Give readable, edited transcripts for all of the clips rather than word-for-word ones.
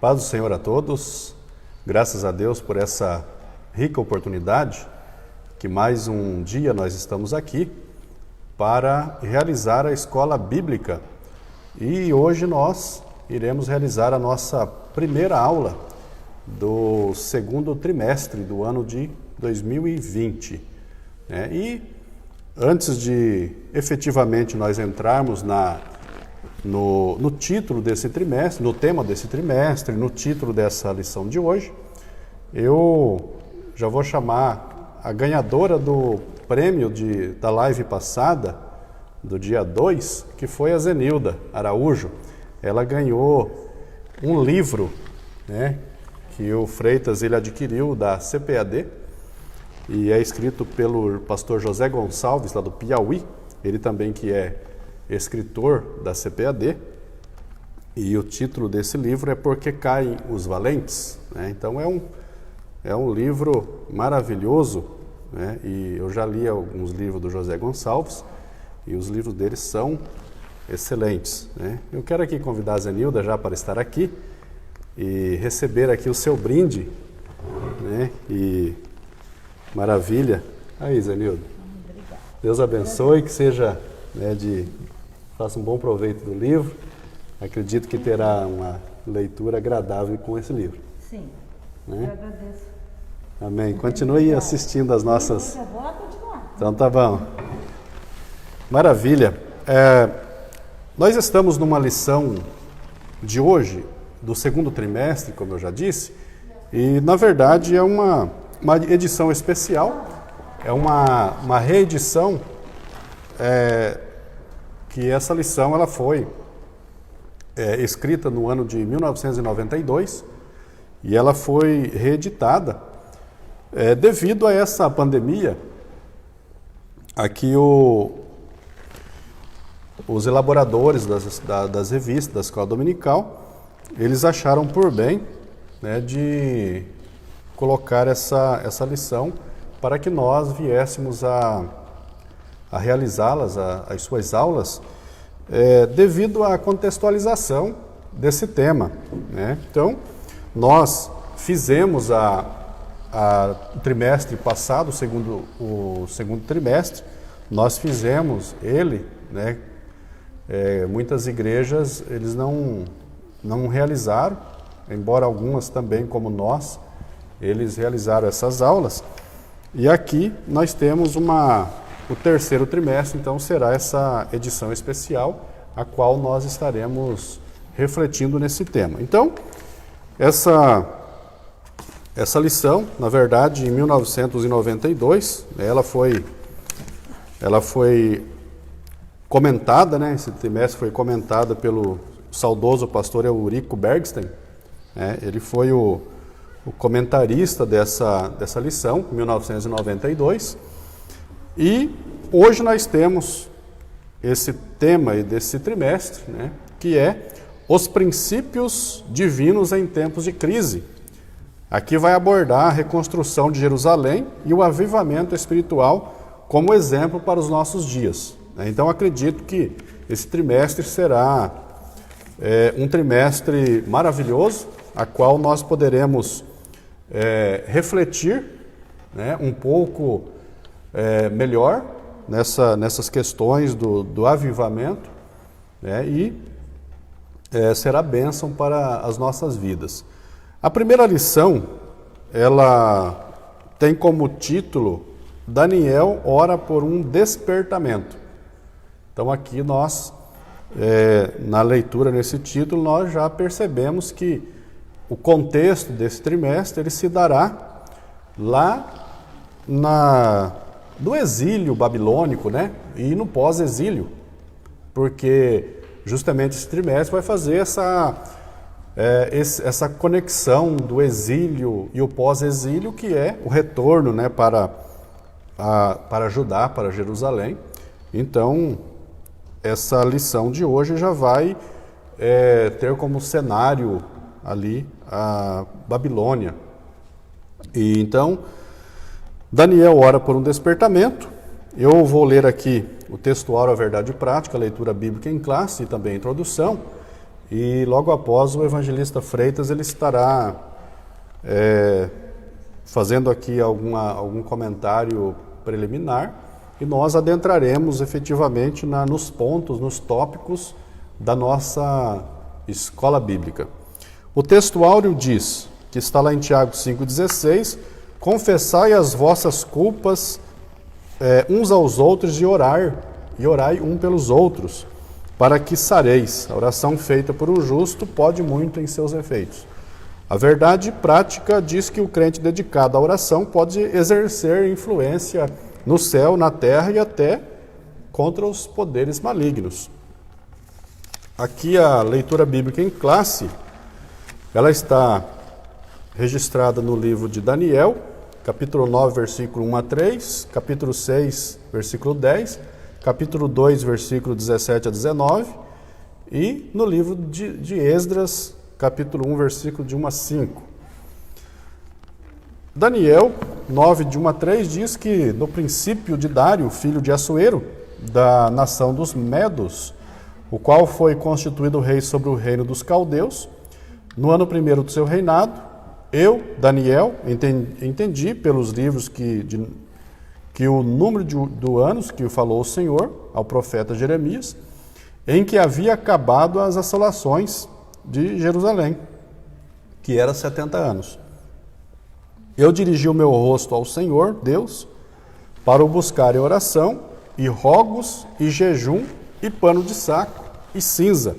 Paz do Senhor a todos, graças a Deus por essa rica oportunidade, que mais um dia nós estamos aqui para realizar a escola bíblica. E hoje nós iremos realizar a nossa primeira aula do segundo trimestre do ano de 2020. E antes de efetivamente nós entrarmos no título desse trimestre, no tema desse trimestre, no título dessa lição de hoje, eu já vou chamar a ganhadora do prêmio da live passada, do dia 2, que foi a Zenilda Araújo. Ela ganhou um livro, que o Freitas ele adquiriu da CPAD, e é escrito pelo pastor José Gonçalves, lá do Piauí, ele também que é escritor da CPAD, e o título desse livro é Porque Caem os Valentes. Então é um livro maravilhoso, e eu já li alguns livros do José Gonçalves, e os livros dele são excelentes. Eu quero aqui convidar a Zenilda já para estar aqui e receber aqui o seu brinde, e maravilha. Aí, Zenilda. Obrigada. Deus abençoe, que seja, faça um bom proveito do livro. Acredito que terá uma leitura agradável com esse livro. Sim, eu agradeço. Amém. Continue assistindo as nossas... Eu vou continuar. Então tá bom. Maravilha. Nós estamos numa lição de hoje, do segundo trimestre, como eu já disse, e na verdade é uma edição especial, é uma reedição, que essa lição ela foi escrita no ano de 1992 e ela foi reeditada devido a essa pandemia. Aqui os elaboradores das revistas da Escola Dominical, eles acharam por bem, de colocar essa lição para que nós viéssemos a realizá-las, as suas aulas, devido à contextualização desse tema. Então, nós fizemos o trimestre passado, o segundo trimestre, nós fizemos ele, muitas igrejas eles não realizaram, embora algumas também, como nós, eles realizaram essas aulas. E aqui nós temos o terceiro trimestre, então será essa edição especial, a qual nós estaremos refletindo nesse tema. Então, essa lição, na verdade, em 1992, ela foi comentada, esse trimestre foi comentada pelo saudoso pastor Eurico Bergstein. Ele foi o comentarista dessa lição, em 1992. E hoje nós temos esse tema desse trimestre, que é os princípios divinos em tempos de crise. Aqui vai abordar a reconstrução de Jerusalém e o avivamento espiritual como exemplo para os nossos dias. Então acredito que esse trimestre será um trimestre maravilhoso, a qual nós poderemos refletir um pouco melhor nessas questões do avivamento, e será bênção para as nossas vidas. A primeira lição, ela tem como título Daniel ora por um despertamento. Então aqui nós, na leitura nesse título, nós já percebemos que o contexto desse trimestre ele se dará lá do exílio babilônico, e no pós-exílio, porque justamente esse trimestre vai fazer essa conexão do exílio e o pós-exílio, que é o retorno, para Judá, para Jerusalém. Então, essa lição de hoje já vai ter como cenário ali a Babilônia. E então, Daniel ora por um despertamento. Eu vou ler aqui o textuário A Verdade Prática, a leitura bíblica em classe e também a introdução. e logo após o evangelista Freitas ele estará fazendo aqui algum comentário preliminar e nós adentraremos efetivamente nos pontos, nos tópicos da nossa escola bíblica. O texto áureo diz, que está lá em Tiago 5,16, confessai as vossas culpas uns aos outros e orai um pelos outros, para que sareis. A oração feita por um justo pode muito em seus efeitos. A verdade prática diz que o crente dedicado à oração pode exercer influência no céu, na terra e até contra os poderes malignos. Aqui a leitura bíblica em classe, ela está registrada no livro de Daniel, capítulo 9, versículo 1 a 3, capítulo 6, versículo 10, capítulo 2, versículo 17 a 19, e no livro de Esdras, capítulo 1, versículo de 1 a 5. Daniel 9, de 1 a 3, diz que no princípio de Dário, filho de Assuero, da nação dos Medos, o qual foi constituído rei sobre o reino dos caldeus, no ano primeiro do seu reinado, eu, Daniel, entendi pelos livros que o número do anos que falou o Senhor ao profeta Jeremias, em que havia acabado as assolações de Jerusalém, que era 70 anos. Eu dirigi o meu rosto ao Senhor, Deus, para o buscar em oração, e rogos, e jejum, e pano de saco, e cinza.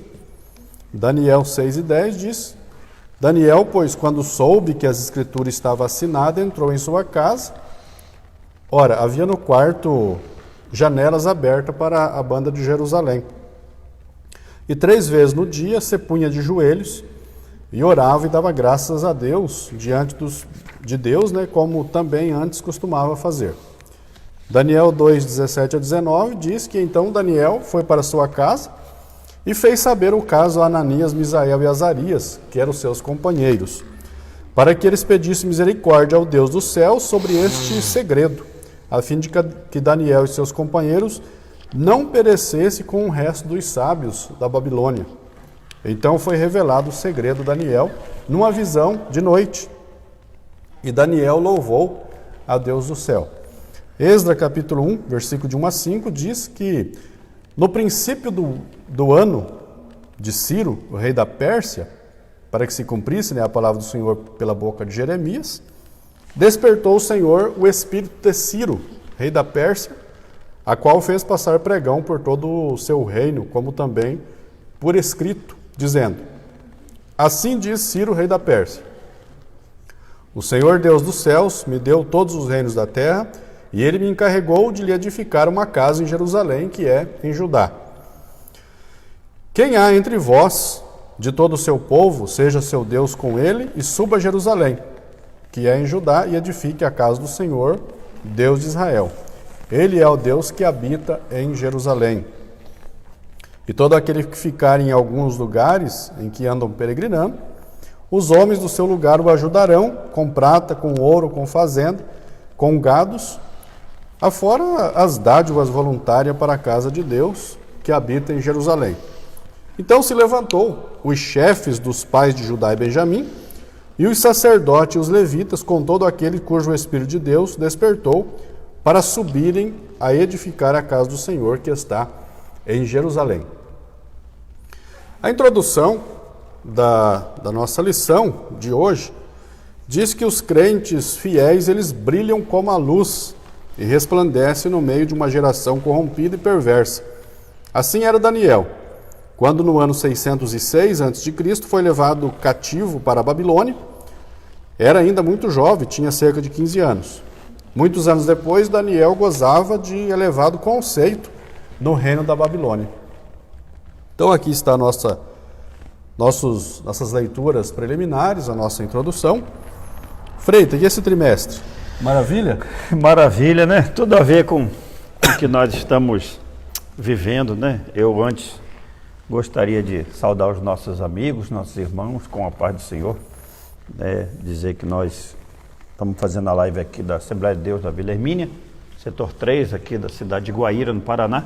Daniel 6:10 diz, Daniel, pois, quando soube que as escrituras estavam assinadas, entrou em sua casa. Ora, havia no quarto janelas abertas para a banda de Jerusalém. E 3 vezes no dia se punha de joelhos e orava e dava graças a Deus, diante de Deus, como também antes costumava fazer. Daniel 2:17 a 19 diz que então Daniel foi para sua casa e fez saber o caso a Ananias, Misael e Azarias, que eram seus companheiros, para que eles pedissem misericórdia ao Deus do céu sobre este segredo, a fim de que Daniel e seus companheiros não perecessem com o resto dos sábios da Babilônia. Então foi revelado o segredo a Daniel numa visão de noite. E Daniel louvou a Deus do céu. Esdras capítulo 1, versículo de 1 a 5, diz que no princípio do ano de Ciro, o rei da Pérsia, para que se cumprisse a palavra do Senhor pela boca de Jeremias, despertou o Senhor o espírito de Ciro, rei da Pérsia, a qual fez passar pregão por todo o seu reino, como também por escrito, dizendo, assim diz Ciro, rei da Pérsia, o Senhor Deus dos céus me deu todos os reinos da terra, e ele me encarregou de lhe edificar uma casa em Jerusalém, que é em Judá. Quem há entre vós, de todo o seu povo, seja seu Deus com ele, e suba a Jerusalém, que é em Judá, e edifique a casa do Senhor, Deus de Israel. Ele é o Deus que habita em Jerusalém. E todo aquele que ficar em alguns lugares em que andam peregrinando, os homens do seu lugar o ajudarão, com prata, com ouro, com fazenda, com gados, afora as dádivas voluntárias para a casa de Deus, que habita em Jerusalém. Então se levantou os chefes dos pais de Judá e Benjamim, e os sacerdotes e os levitas, com todo aquele cujo Espírito de Deus despertou, para subirem a edificar a casa do Senhor, que está em Jerusalém. A introdução da nossa lição de hoje diz que os crentes fiéis, eles brilham como a luz e resplandecem no meio de uma geração corrompida e perversa. Assim era Daniel, quando no ano 606 a.C. foi levado cativo para a Babilônia. Era ainda muito jovem, tinha cerca de 15 anos. Muitos anos depois, Daniel gozava de elevado conceito no reino da Babilônia. Então aqui está nossas leituras preliminares, a nossa introdução. Freitas, e esse trimestre? Maravilha? Maravilha, né? Tudo a ver com o que nós estamos vivendo, né? Eu antes gostaria de saudar os nossos amigos, nossos irmãos, com a paz do Senhor, né? Dizer que nós estamos fazendo a live aqui da Assembleia de Deus da Vila Hermínia, setor 3 aqui da cidade de Guaíra, no Paraná.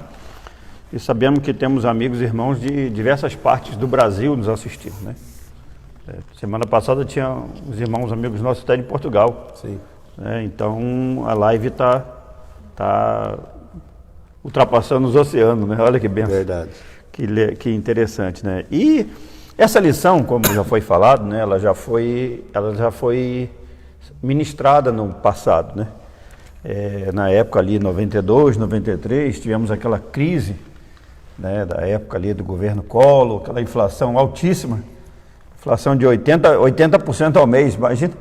E sabemos que temos amigos e irmãos de diversas partes do Brasil nos assistindo, né? Semana passada tinha uns irmãos, amigos nossos até de Portugal. Sim. Então a live tá ultrapassando os oceanos, né? Olha que benção. Verdade. Que interessante, né? E essa lição, como já foi falado, né? Ela já foi ministrada no passado, né? Na época ali, 92, 93, tivemos aquela crise, né? Da época ali do governo Collor, aquela inflação altíssima. Inflação de 80% ao mês, imagina,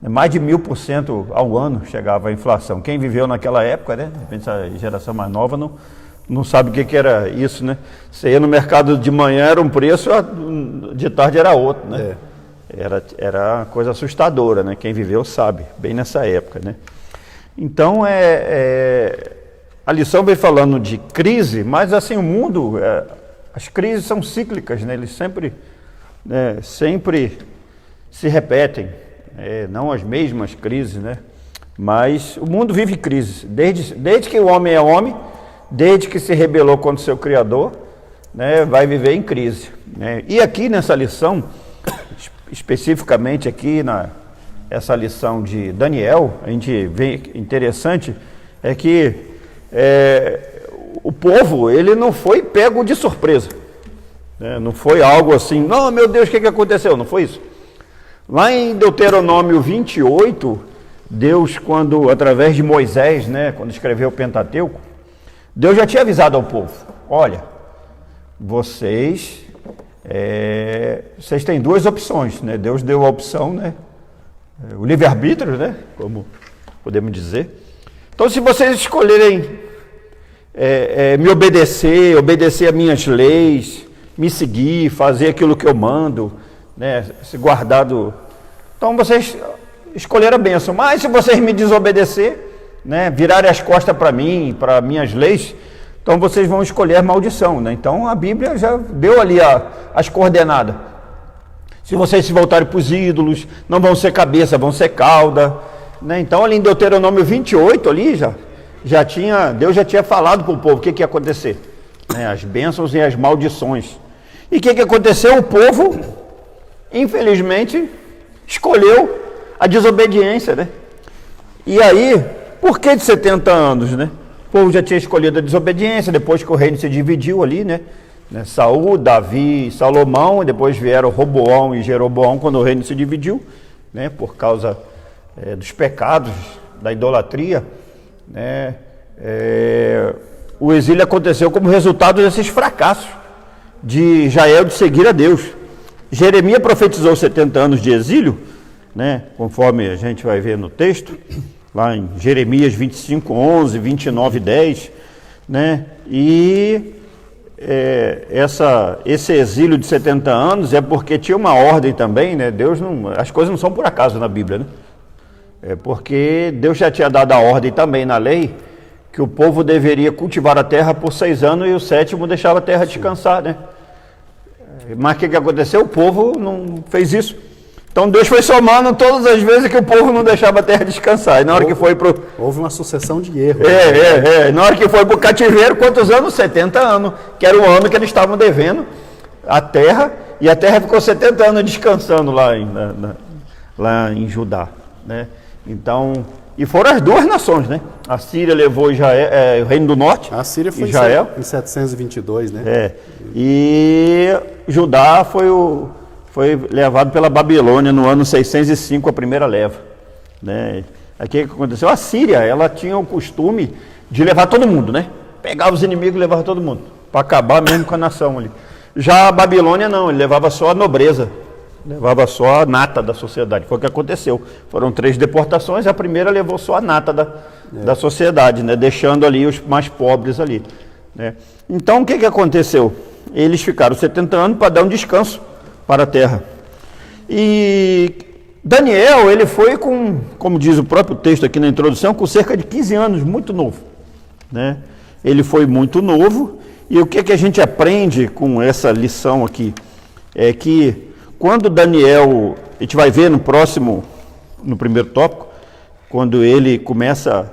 mais de 1000% ao ano chegava a inflação. Quem viveu naquela época, né, de repente a geração mais nova não sabe o que era isso, né? Você ia no mercado de manhã era um preço, de tarde era outro, né? Era uma coisa assustadora, né? Quem viveu sabe, bem nessa época, né? Então, a lição vem falando de crise, mas assim, o mundo, as crises são cíclicas, né? Eles sempre se repetem, não as mesmas crises, né? Mas o mundo vive crises, desde que o homem é homem, desde que se rebelou contra o seu Criador, né, vai viver em crise, né? E aqui nessa lição, especificamente aqui essa lição de Daniel, a gente vê interessante, é que o povo, ele não foi pego de surpresa. Não foi algo assim, não, meu Deus, o que aconteceu? Não foi isso. Lá em Deuteronômio 28, Deus, através de Moisés, né, quando escreveu o Pentateuco, Deus já tinha avisado ao povo, olha, vocês têm duas opções, né? Deus deu a opção, né? O livre-arbítrio, né? Como podemos dizer. Então, se vocês escolherem me obedecer a minhas leis, me seguir, fazer aquilo que eu mando, né, se guardar Então vocês escolheram a bênção, mas se vocês me desobedecer, né, virarem as costas para mim, para minhas leis, então vocês vão escolher maldição, né? Então a Bíblia já deu ali as coordenadas. Se vocês se voltarem para os ídolos, não vão ser cabeça, vão ser cauda, né? Então ali em Deuteronômio 28, ali Deus já tinha falado para o povo o que ia acontecer, né? As bênçãos e as maldições. E o que aconteceu? O povo, infelizmente, escolheu a desobediência, né? E aí, por que de 70 anos, né? O povo já tinha escolhido a desobediência, depois que o reino se dividiu ali, né? Saul, Davi, Salomão, e depois vieram Roboão e Jeroboão, quando o reino se dividiu, né? Por causa dos pecados, da idolatria, né? O exílio aconteceu como resultado desses fracassos de Israel de seguir a Deus. Jeremias profetizou 70 anos de exílio, né, conforme a gente vai ver no texto, lá em Jeremias 25, 11, 29, 10, né, e esse exílio de 70 anos é porque tinha uma ordem também, né, as coisas não são por acaso na Bíblia, né, porque Deus já tinha dado a ordem também na lei, que o povo deveria cultivar a terra por 6 anos e o 7º deixava a terra descansar, né? Mas o que aconteceu? O povo não fez isso. Então Deus foi somando todas as vezes que o povo não deixava a terra descansar. E na hora que foi houve uma sucessão de erros. Na hora que foi para o cativeiro, quantos anos? 70 anos, que era o ano que eles estavam devendo a terra, e a terra ficou 70 anos descansando lá em Judá, né? Então, e foram as duas nações, né? A Síria levou o Reino do Norte. A Síria foi Israel em 722, né? E Judá foi levado pela Babilônia no ano 605, a primeira leva, né? Aqui o que aconteceu? A Síria, ela tinha o costume de levar todo mundo, né? Pegava os inimigos e levava todo mundo, para acabar mesmo com a nação ali. Já a Babilônia não, ele levava só a nobreza, levava só a nata da sociedade. Foi o que aconteceu. Foram 3 deportações, a primeira levou só a nata da sociedade, né? Deixando ali os mais pobres ali, né? Então o que aconteceu? Eles ficaram 70 anos para dar um descanso para a terra. E Daniel, ele foi como diz o próprio texto aqui na introdução, com cerca de 15 anos, muito novo, né? Ele foi muito novo, e o que a gente aprende com essa lição aqui? É que quando Daniel, a gente vai ver no primeiro tópico, quando ele começa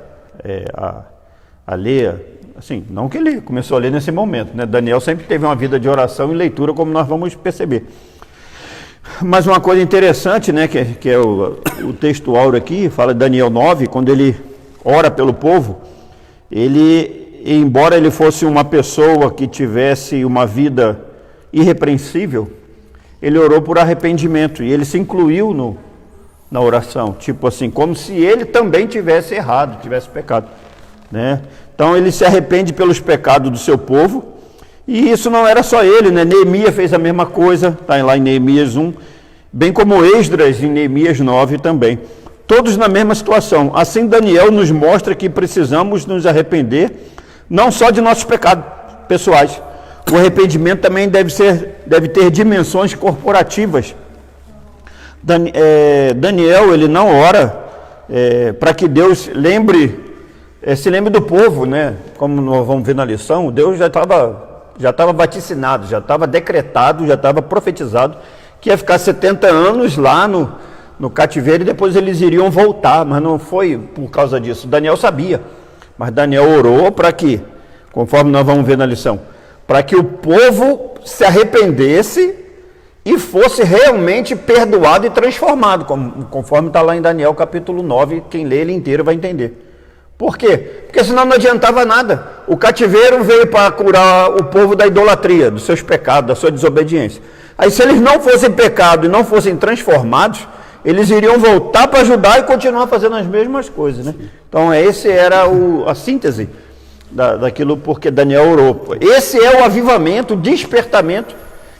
a ler assim, não que ele começou a ler nesse momento, né? Daniel sempre teve uma vida de oração e leitura, como nós vamos perceber. Mas uma coisa interessante, né, que é o texto áureo aqui, fala de Daniel 9, quando ele ora pelo povo, ele, embora ele fosse uma pessoa que tivesse uma vida irrepreensível, ele orou por arrependimento e ele se incluiu na oração, tipo assim, como se ele também tivesse errado, tivesse pecado, né? Então ele se arrepende pelos pecados do seu povo, e isso não era só ele, né? Neemias fez a mesma coisa, está lá em Neemias 1, bem como Esdras em Neemias 9 também, todos na mesma situação. Assim Daniel nos mostra que precisamos nos arrepender, não só de nossos pecados pessoais, o arrependimento também deve ter dimensões corporativas. Daniel, ele não ora para que Deus se lembre do povo, né? Como nós vamos ver na lição, Deus já estava vaticinado, já estava decretado, já estava profetizado que ia ficar 70 anos lá no cativeiro e depois eles iriam voltar, mas não foi por causa disso. Daniel sabia, mas Daniel orou para que, conforme nós vamos ver na lição, para que o povo se arrependesse e fosse realmente perdoado e transformado, conforme está lá em Daniel capítulo 9, quem lê ele inteiro vai entender. Por quê? Porque senão não adiantava nada. O cativeiro veio para curar o povo da idolatria, dos seus pecados, da sua desobediência. Aí se eles não fossem pecados e não fossem transformados, eles iriam voltar para ajudar e continuar fazendo as mesmas coisas, né? Então esse era a síntese daquilo porque Daniel orou. Esse é o avivamento, o despertamento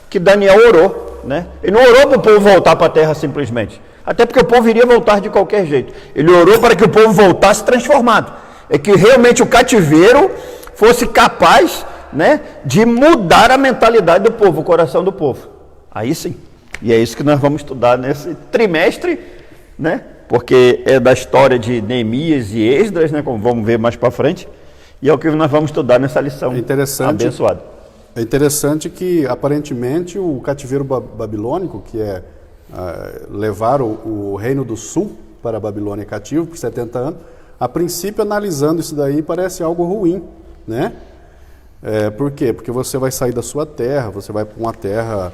que Daniel orou, né? Ele não orou para o povo voltar para a terra simplesmente, até porque o povo iria voltar de qualquer jeito. Ele orou para que o povo voltasse transformado, é que realmente o cativeiro fosse capaz, né, de mudar a mentalidade do povo, o coração do povo. Aí sim, e é isso que nós vamos estudar nesse trimestre, né? Porque é da história de Neemias e Esdras, né? Como vamos ver mais para frente, e é o que nós vamos estudar nessa lição abençoada. É interessante que, aparentemente, o cativeiro babilônico, que é levar o reino do sul para a Babilônia cativo por 70 anos, a princípio, analisando isso daí, parece algo ruim, né? Por quê? Porque você vai sair da sua terra, você vai para uma terra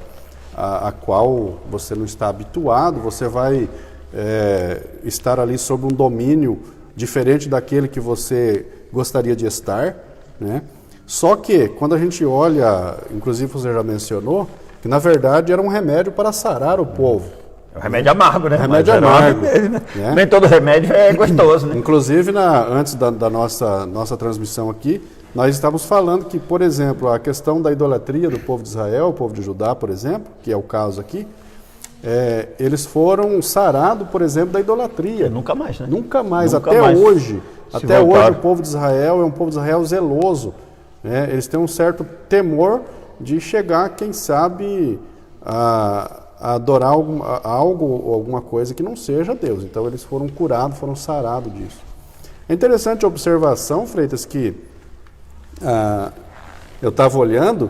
a qual você não está habituado, você vai estar ali sob um domínio diferente daquele que você gostaria de estar, né? Só que, quando a gente olha, inclusive você já mencionou, que na verdade era um remédio para sarar o povo. É um remédio amargo, né? Remédio amargo. Né? Nem todo remédio é gostoso, né? Inclusive, antes da nossa transmissão aqui, nós estávamos falando que, por exemplo, a questão da idolatria do povo de Israel, o povo de Judá, por exemplo, que é o caso aqui, eles foram sarados, por exemplo, da idolatria. Nunca mais, né? Nunca mais, Nunca até mais hoje. Até voltaram. hoje o povo de Israel é um povo de Israel zeloso. Né? Eles têm um certo temor de chegar, quem sabe, a adorar algo ou alguma coisa que não seja Deus. Então eles foram curados, foram sarados disso. É interessante a observação, Freitas, que eu estava olhando,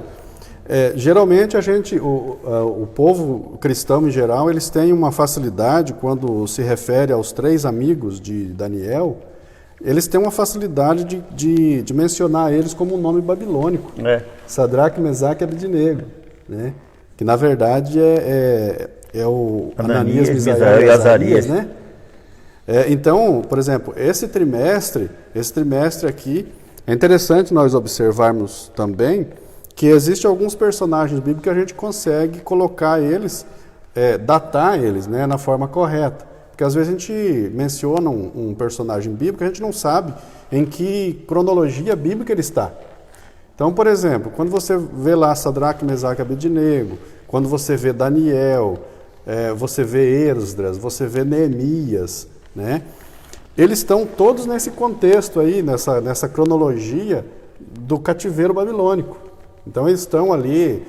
geralmente o povo cristão em geral, eles têm uma facilidade, quando se refere aos 3 amigos de Daniel, eles têm uma facilidade de mencionar eles como um nome babilônico. Sadraque, Mesaque e Abednego, né? Que na verdade é o Ananias, Misael e Azarias, né? Então, por exemplo, esse trimestre aqui, é interessante nós observarmos também que existem alguns personagens bíblicos que a gente consegue colocar eles, datar eles, né, na forma correta. Porque às vezes a gente menciona um personagem bíblico, a gente não sabe em que cronologia bíblica ele está. Então, por exemplo, quando você vê lá Sadraque, Mesaque e Abednego, quando você vê Daniel, você vê Esdras, você vê Neemias, né? Eles estão todos nesse contexto aí, nessa cronologia do cativeiro babilônico. Então eles estão ali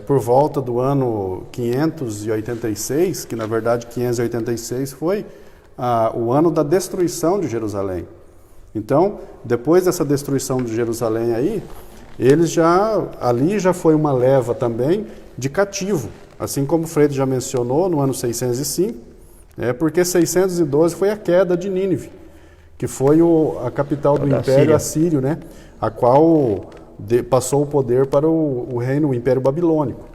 por volta do ano 586, que na verdade 586 foi o ano da destruição de Jerusalém. Então, depois dessa destruição de Jerusalém aí, ali já foi uma leva também de cativo, assim como o Freire já mencionou no ano 605, porque 612 foi a queda de Nínive, que foi a capital do Da Império Síria. Assírio, né? A qual passou o poder para o reino, o Império Babilônico.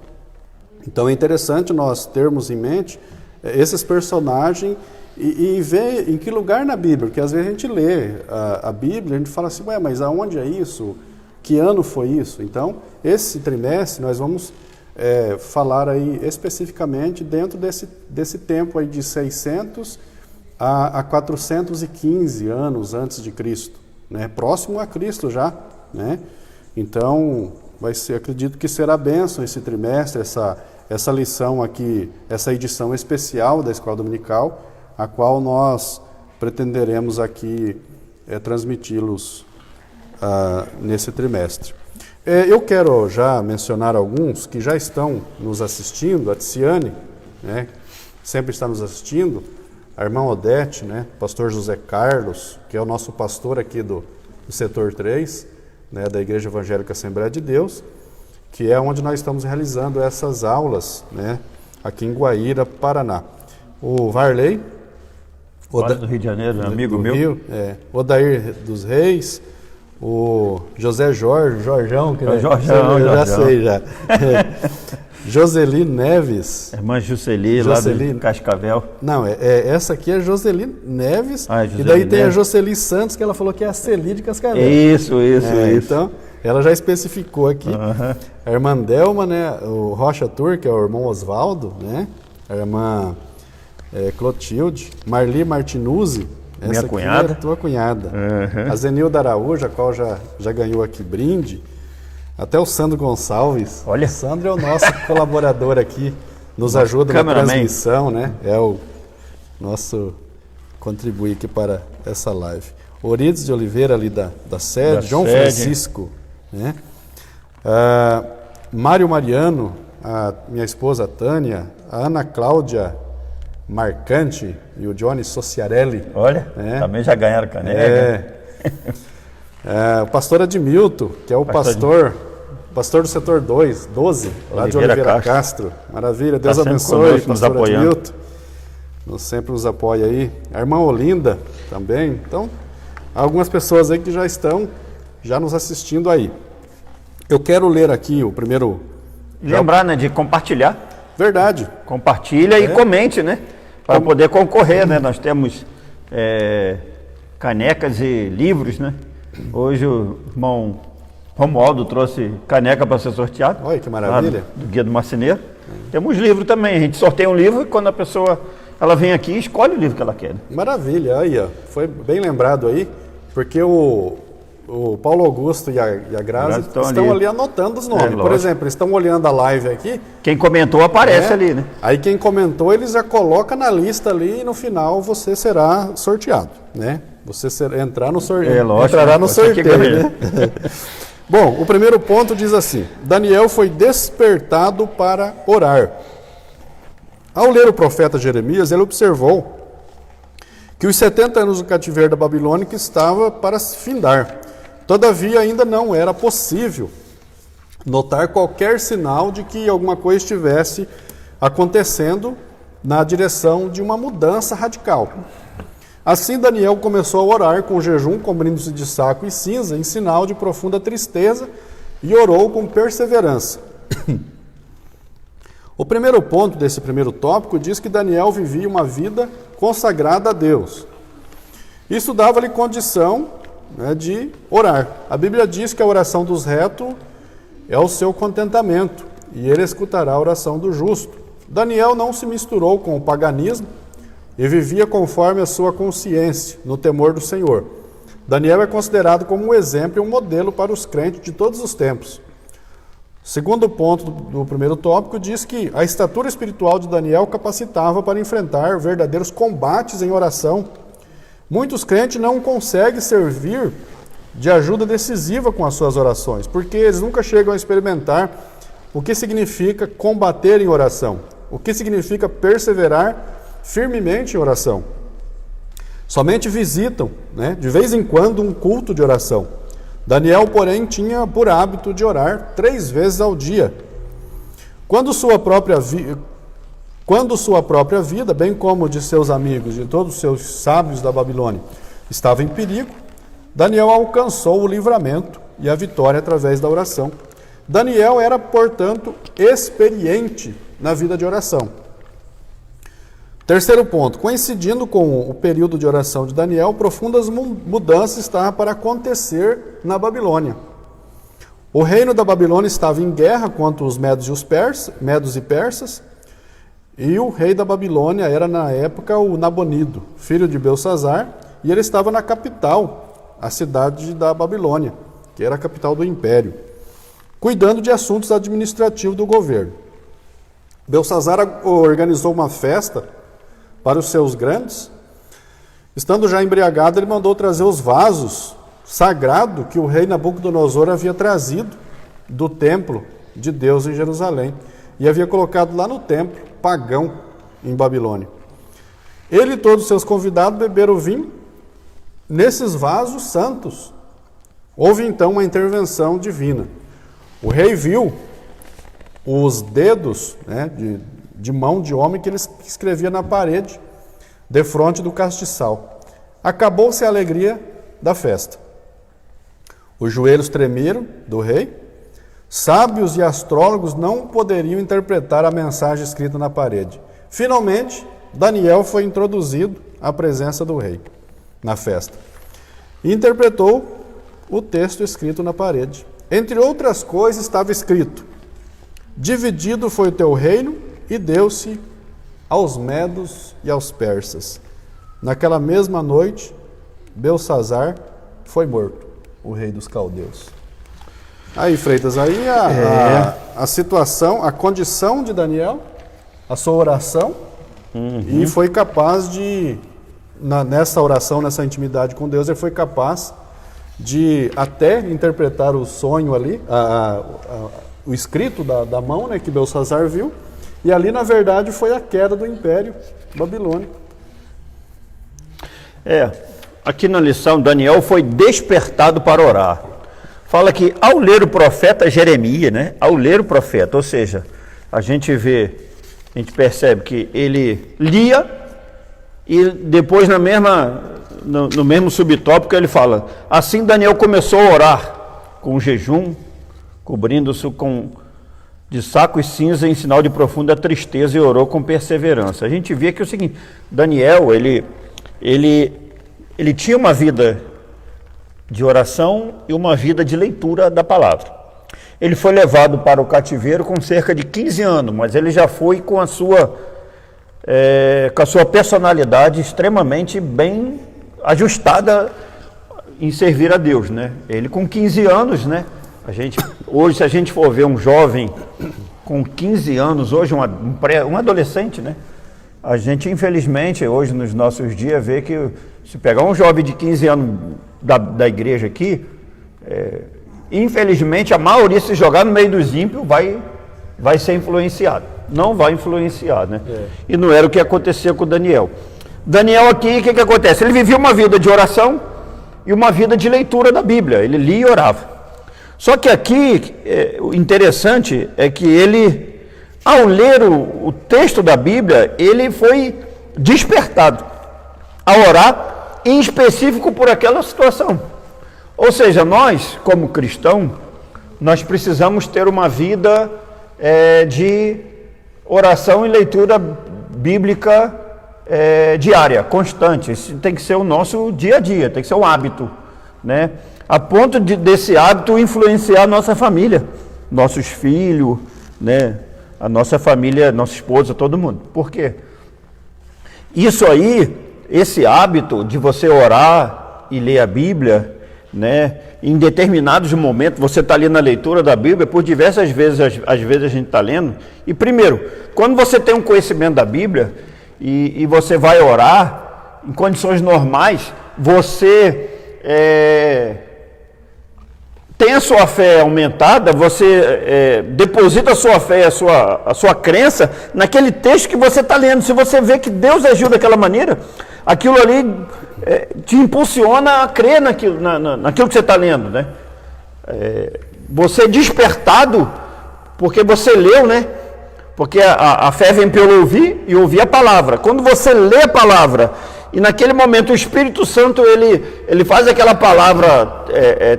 Então é interessante nós termos em mente esses personagens e ver em que lugar na Bíblia, porque às vezes a gente lê a Bíblia, a gente fala assim, ué, mas aonde é isso? Que ano foi isso? Então, esse trimestre nós vamos falar aí especificamente dentro desse tempo aí de 600 a 415 anos antes de Cristo, né? Próximo a Cristo já, né? Então, acredito que será bênção esse trimestre, essa lição aqui, essa edição especial da Escola Dominical, a qual nós pretenderemos aqui transmiti-los nesse trimestre. Eu quero já mencionar alguns que já estão nos assistindo, a Tiziane, né, sempre está nos assistindo, a irmã Odete, né, pastor José Carlos, que é o nosso pastor aqui do setor 3, né, da Igreja Evangélica Assembleia de Deus, que é onde nós estamos realizando essas aulas, né, aqui em Guaíra, Paraná. O Varley, do Rio de Janeiro, amigo meu. Rio, Odair dos Reis, o José Jorjão, que Jorjão, eu já sei já. Joseli Neves. Irmã Jusceli, lá do Cascavel. Não, essa aqui é Joseli Neves, e daí tem a Jocely Santos, que ela falou que é a Celi de Cascavel. Isso. Então, ela já especificou aqui. A irmã Delma, né, o Rocha Tur, que é o irmão Osvaldo, né, a irmã Clotilde, Marli Martinuzzi, minha essa cunhada. aqui é a tua cunhada. A Zenilda Araújo, a qual já ganhou aqui brinde. Até o Sandro Gonçalves. Olha. O Sandro é o nosso colaborador aqui, nos ajuda na transmissão, né? É o nosso contribuir aqui para essa live. Orides de Oliveira ali da sede, João Francisco, né? Mário Mariano, a minha esposa Tânia, a Ana Cláudia Marcante e o Johnny Sociarelli. Olha, também já ganharam caneca. O pastor Admilton, que é o pastor do setor 12, lá de Oliveira Castro. Maravilha, Deus abençoe, pastor Admilton. Sempre nos apoia aí. A irmã Olinda também. Então, algumas pessoas aí que já estão nos assistindo aí. Eu quero ler aqui o primeiro... Lembrar, né, de compartilhar. Verdade. Compartilha e comente, né? Para poder concorrer, né? Nós temos canecas e livros, né? Hoje o irmão Romualdo trouxe caneca para ser sorteado. Olha que maravilha. Do Guia do Marceneiro. Temos livro também. A gente sorteia um livro e quando a pessoa ela vem aqui, escolhe o livro que ela quer. Maravilha. Aí, ó. Foi bem lembrado aí, porque o Paulo Augusto e a Grazi estão ali anotando os nomes. Por exemplo, eles estão olhando a live aqui. Quem comentou aparece ali, né? Aí quem comentou, eles já coloca na lista ali e no final você será sorteado, né? Você entrará no sorteio, né? Bom, o primeiro ponto diz assim: Daniel foi despertado para orar. Ao ler o profeta Jeremias, ele observou que os 70 anos do cativeiro da Babilônia estava para se findar. Todavia, ainda não era possível notar qualquer sinal de que alguma coisa estivesse acontecendo na direção de uma mudança radical. Assim, Daniel começou a orar com jejum, cobrindo-se de saco e cinza, em sinal de profunda tristeza, e orou com perseverança. O primeiro ponto desse primeiro tópico diz que Daniel vivia uma vida consagrada a Deus. Isso dava-lhe condição, né, de orar. A Bíblia diz que a oração dos retos é o seu contentamento, e ele escutará a oração do justo. Daniel não se misturou com o paganismo e vivia conforme a sua consciência, no temor do Senhor. Daniel é considerado como um exemplo e um modelo para os crentes de todos os tempos. O segundo ponto do primeiro tópico diz que a estatura espiritual de Daniel capacitava para enfrentar verdadeiros combates em oração. Muitos crentes não conseguem servir de ajuda decisiva com as suas orações, porque eles nunca chegam a experimentar o que significa combater em oração, o que significa perseverar firmemente em oração. Somente visitam, né, de vez em quando, um culto de oração. Daniel, porém, tinha por hábito de orar 3 vezes ao dia. Quando sua própria vida, bem como de seus amigos, de todos os seus sábios da Babilônia, estava em perigo, Daniel alcançou o livramento e a vitória através da oração. Daniel era, portanto, experiente na vida de oração. Terceiro ponto, coincidindo com o período de oração de Daniel, profundas mudanças estavam para acontecer na Babilônia. O reino da Babilônia estava em guerra contra os medos e persas, e o rei da Babilônia era, na época, o Nabonido, filho de Belsazar, e ele estava na capital, a cidade da Babilônia, que era a capital do império, cuidando de assuntos administrativos do governo. Belsazar organizou uma festa para os seus grandes. Estando já embriagado, ele mandou trazer os vasos sagrados que o rei Nabucodonosor havia trazido do templo de Deus em Jerusalém e havia colocado lá no templo pagão em Babilônia. Ele e todos os seus convidados beberam vinho nesses vasos santos. Houve então uma intervenção divina. O rei viu os dedos, né, de mão de homem que ele escrevia na parede, defronte do castiçal. Acabou-se a alegria da festa. Os joelhos tremeram do rei. Sábios e astrólogos não poderiam interpretar a mensagem escrita na parede. Finalmente, Daniel foi introduzido à presença do rei na festa e interpretou o texto escrito na parede. Entre outras coisas, estava escrito: dividido foi o teu reino e deu-se aos medos e aos persas. Naquela mesma noite, Belsazar foi morto, o rei dos caldeus. Aí, Freitas, aí a situação, a condição de Daniel, a sua oração, e foi capaz de, nessa oração, nessa intimidade com Deus, ele foi capaz de até interpretar o sonho ali, o escrito da mão, né, que Belsazar viu, e ali, na verdade, foi a queda do Império Babilônico. Aqui na lição, Daniel foi despertado para orar. Fala que ao ler o profeta Jeremias, né, ao ler o profeta, ou seja, a gente percebe que ele lia e depois no mesmo subtópico ele fala: assim Daniel começou a orar com jejum, cobrindo-se de saco e cinza em sinal de profunda tristeza, e orou com perseverança. A gente vê que é o seguinte: Daniel, ele tinha uma vida de oração e uma vida de leitura da palavra. Ele foi levado para o cativeiro com cerca de 15 anos, mas ele já foi com a sua personalidade extremamente bem ajustada em servir a Deus, né? Ele com 15 anos, né? Hoje, se a gente for ver um jovem com 15 anos, hoje um adolescente, né? A gente, infelizmente, hoje nos nossos dias, vê que se pegar um jovem de 15 anos da igreja aqui, infelizmente, a maioria, se jogar no meio dos ímpios, vai ser influenciado. Não vai influenciar, né? E não era o que acontecia com Daniel. Daniel aqui, o que acontece? Ele vivia uma vida de oração e uma vida de leitura da Bíblia. Ele lia e orava. Só que aqui, o interessante é que ele, ao ler o texto da Bíblia, ele foi despertado a orar, em específico por aquela situação. Ou seja, nós, como cristãos, nós precisamos ter uma vida de oração e leitura bíblica diária, constante. Isso tem que ser o nosso dia a dia, tem que ser um hábito, né? A ponto desse hábito influenciar a nossa família, nossos filhos, né? A nossa família, nossa esposa, todo mundo. Por quê? Isso aí, esse hábito de você orar e ler a Bíblia, né? Em determinados momentos, você está ali na leitura da Bíblia, por diversas vezes, às vezes a gente está lendo, e primeiro, quando você tem um conhecimento da Bíblia, e você vai orar, em condições normais, você tem a sua fé aumentada, você deposita a sua fé, a sua crença naquele texto que você está lendo. Se você vê que Deus agiu daquela maneira, aquilo ali te impulsiona a crer naquilo que você está lendo, né? Você é despertado porque você leu, né? Porque a fé vem pelo ouvir e ouvir a palavra. Quando você lê a palavra e naquele momento o Espírito Santo, ele faz aquela palavra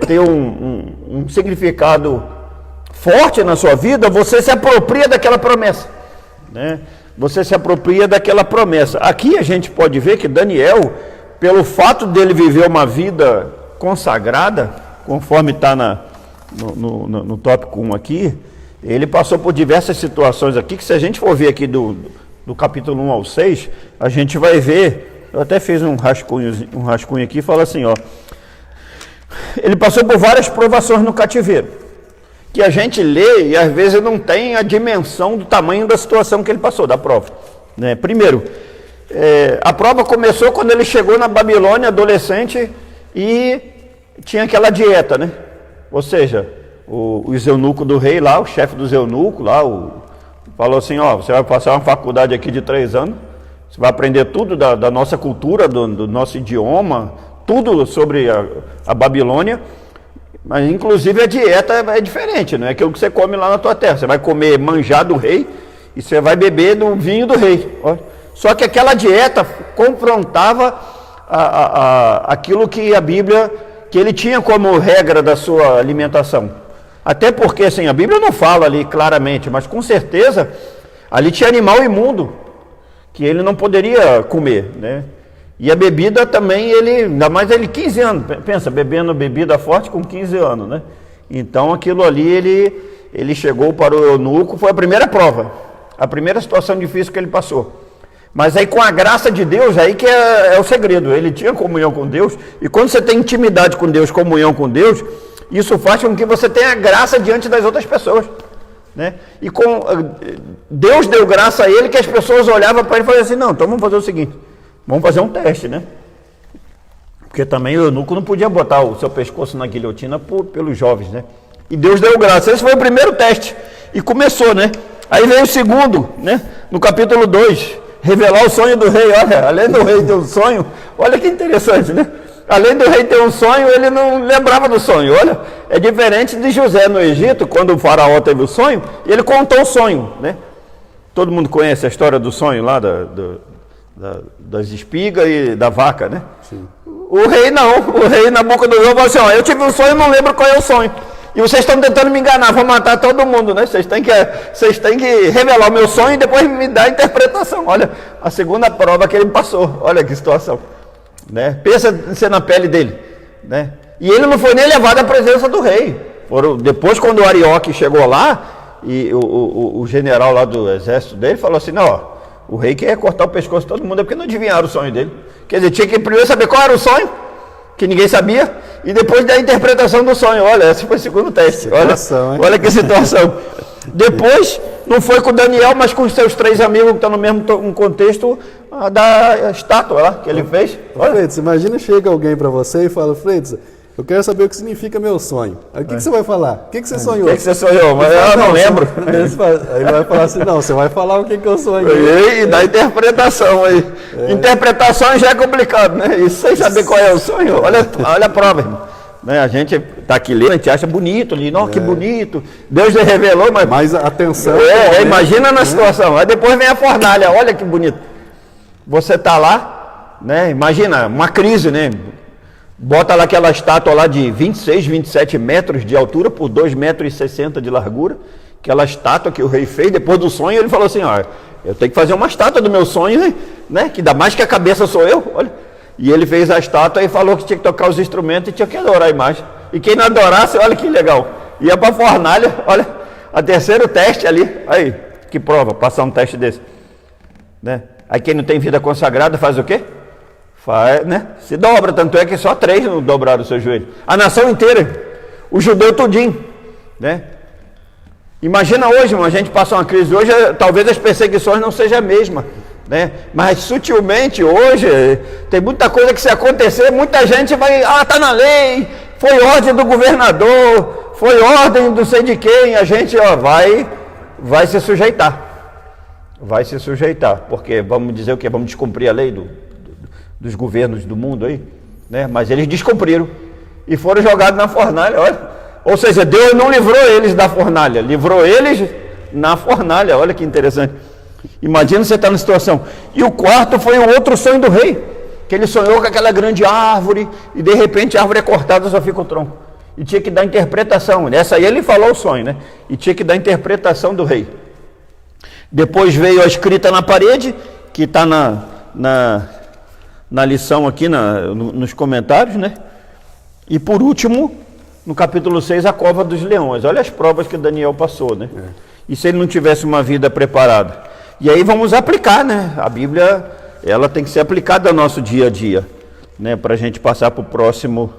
ter um significado forte na sua vida, você se apropria daquela promessa, né? Você se apropria daquela promessa. Aqui a gente pode ver que Daniel, pelo fato dele viver uma vida consagrada, conforme está no tópico 1 aqui, ele passou por diversas situações aqui, que se a gente for ver aqui do capítulo 1 ao 6, a gente vai ver, eu até fiz um rascunho aqui, fala assim, ó, ele passou por várias provações no cativeiro, que a gente lê e às vezes não tem a dimensão do tamanho da situação que ele passou, da prova, né? Primeiro, a prova começou quando ele chegou na Babilônia, adolescente, e tinha aquela dieta, né? Ou seja, os eunucos do rei lá, o chefe dos eunucos lá, falou assim, ó, você vai passar uma faculdade aqui de 3 anos, você vai aprender tudo da nossa cultura, do nosso idioma, tudo sobre a Babilônia, mas inclusive a dieta é diferente, não é aquilo que você come lá na tua terra. Você vai comer manjar do rei e você vai beber do vinho do rei. Só que aquela dieta confrontava aquilo que a Bíblia, que ele tinha como regra da sua alimentação. Até porque, assim, a Bíblia não fala ali claramente, mas com certeza ali tinha animal imundo que ele não poderia comer, né? E a bebida também, ainda mais ele 15 anos, pensa, bebendo bebida forte com 15 anos, né? Então aquilo ali, ele chegou para o eunuco, foi a primeira prova, a primeira situação difícil que ele passou. Mas aí com a graça de Deus, aí que é o segredo, ele tinha comunhão com Deus, e quando você tem intimidade com Deus, comunhão com Deus, isso faz com que você tenha graça diante das outras pessoas, né? E Deus deu graça a ele, que as pessoas olhavam para ele e falavam assim, não, então vamos fazer o seguinte, vamos fazer um teste, né? Porque também o eunuco não podia botar o seu pescoço na guilhotina pelos jovens, né? E Deus deu graça. Esse foi o primeiro teste. E começou, né? Aí veio o segundo, né? No capítulo 2, revelar o sonho do rei. Olha, além do rei ter um sonho, olha que interessante, né? Além do rei ter um sonho, ele não lembrava do sonho. Olha, é diferente de José no Egito, quando o faraó teve o sonho, e ele contou o sonho, né? Todo mundo conhece a história do sonho lá das espigas e da vaca, né? Sim. O rei não, o rei Nabucodonosor falou assim, ó, eu tive um sonho e não lembro qual é o sonho. E vocês estão tentando me enganar, vou matar todo mundo, né? Vocês têm que revelar o meu sonho e depois me dar a interpretação. Olha, a segunda prova que ele passou, olha que situação, né? Pensa em ser na pele dele, né? E ele não foi nem levado à presença do rei. Depois, quando o Arioque chegou lá, e o general lá do exército dele falou assim, não, ó, o rei quer cortar o pescoço de todo mundo, é porque não adivinharam o sonho dele. Quer dizer, tinha que primeiro saber qual era o sonho, que ninguém sabia, e depois da interpretação do sonho. Olha, esse foi o segundo teste. Olha que situação. Depois, não foi com Daniel, mas com os seus 3 amigos que estão no mesmo contexto da estátua lá que ele fez. Freitas, imagina chega alguém para você e fala, Freitas, eu quero saber o que significa meu sonho. Aí o que você vai falar? O que você sonhou? O que você sonhou? Mas eu não lembro. Aí vai falar assim, não, você vai falar o que eu sonhei. E dá interpretação aí. Interpretação já é complicado, né? E sem saber qual é o sonho, olha a prova, irmão. Né? A gente está aqui lendo, a gente acha bonito ali, não, que bonito. Deus já revelou, mas... Mais atenção. Imagina na situação. Aí depois vem a fornalha, olha que bonito. Você está lá, né? Imagina, uma crise, né? Bota lá aquela estátua lá de 26, 27 metros de altura por 2,60 metros de largura. Aquela estátua que o rei fez depois do sonho, ele falou assim, ó, eu tenho que fazer uma estátua do meu sonho, né? Que ainda mais que a cabeça sou eu, olha. E ele fez a estátua e falou que tinha que tocar os instrumentos e tinha que adorar a imagem. E quem não adorasse, olha que legal, ia para a fornalha, olha, a terceiro teste ali, aí, que prova, passar um teste desse, né? Aí quem não tem vida consagrada faz o quê? Faz, né? Se dobra, tanto é que só 3 não dobraram o seu joelho. A nação inteira, o judeu tudinho, né? Imagina hoje, a gente passa uma crise hoje, talvez as perseguições não sejam a mesma, né? Mas sutilmente hoje, tem muita coisa que se acontecer, muita gente vai, tá na lei, foi ordem do governador, foi ordem do sei de quem, a gente vai se sujeitar. Vai se sujeitar, porque vamos dizer o quê? Vamos descumprir a lei dos governos do mundo aí, né? Mas eles descumpriram e foram jogados na fornalha, olha. Ou seja, Deus não livrou eles da fornalha, livrou eles na fornalha, olha que interessante. Imagina você estar na situação. E o quarto foi o outro sonho do rei, que ele sonhou com aquela grande árvore e de repente a árvore é cortada, só fica o tronco. E tinha que dar interpretação. Essa aí ele falou o sonho, né? E tinha que dar interpretação do rei. Depois veio a escrita na parede, que está na lição aqui, nos comentários, né? E por último, no capítulo 6, a cova dos leões. Olha as provas que Daniel passou, né? E se ele não tivesse uma vida preparada? E aí vamos aplicar, né? A Bíblia, ela tem que ser aplicada ao nosso dia a dia, né? Para a gente passar para o próximo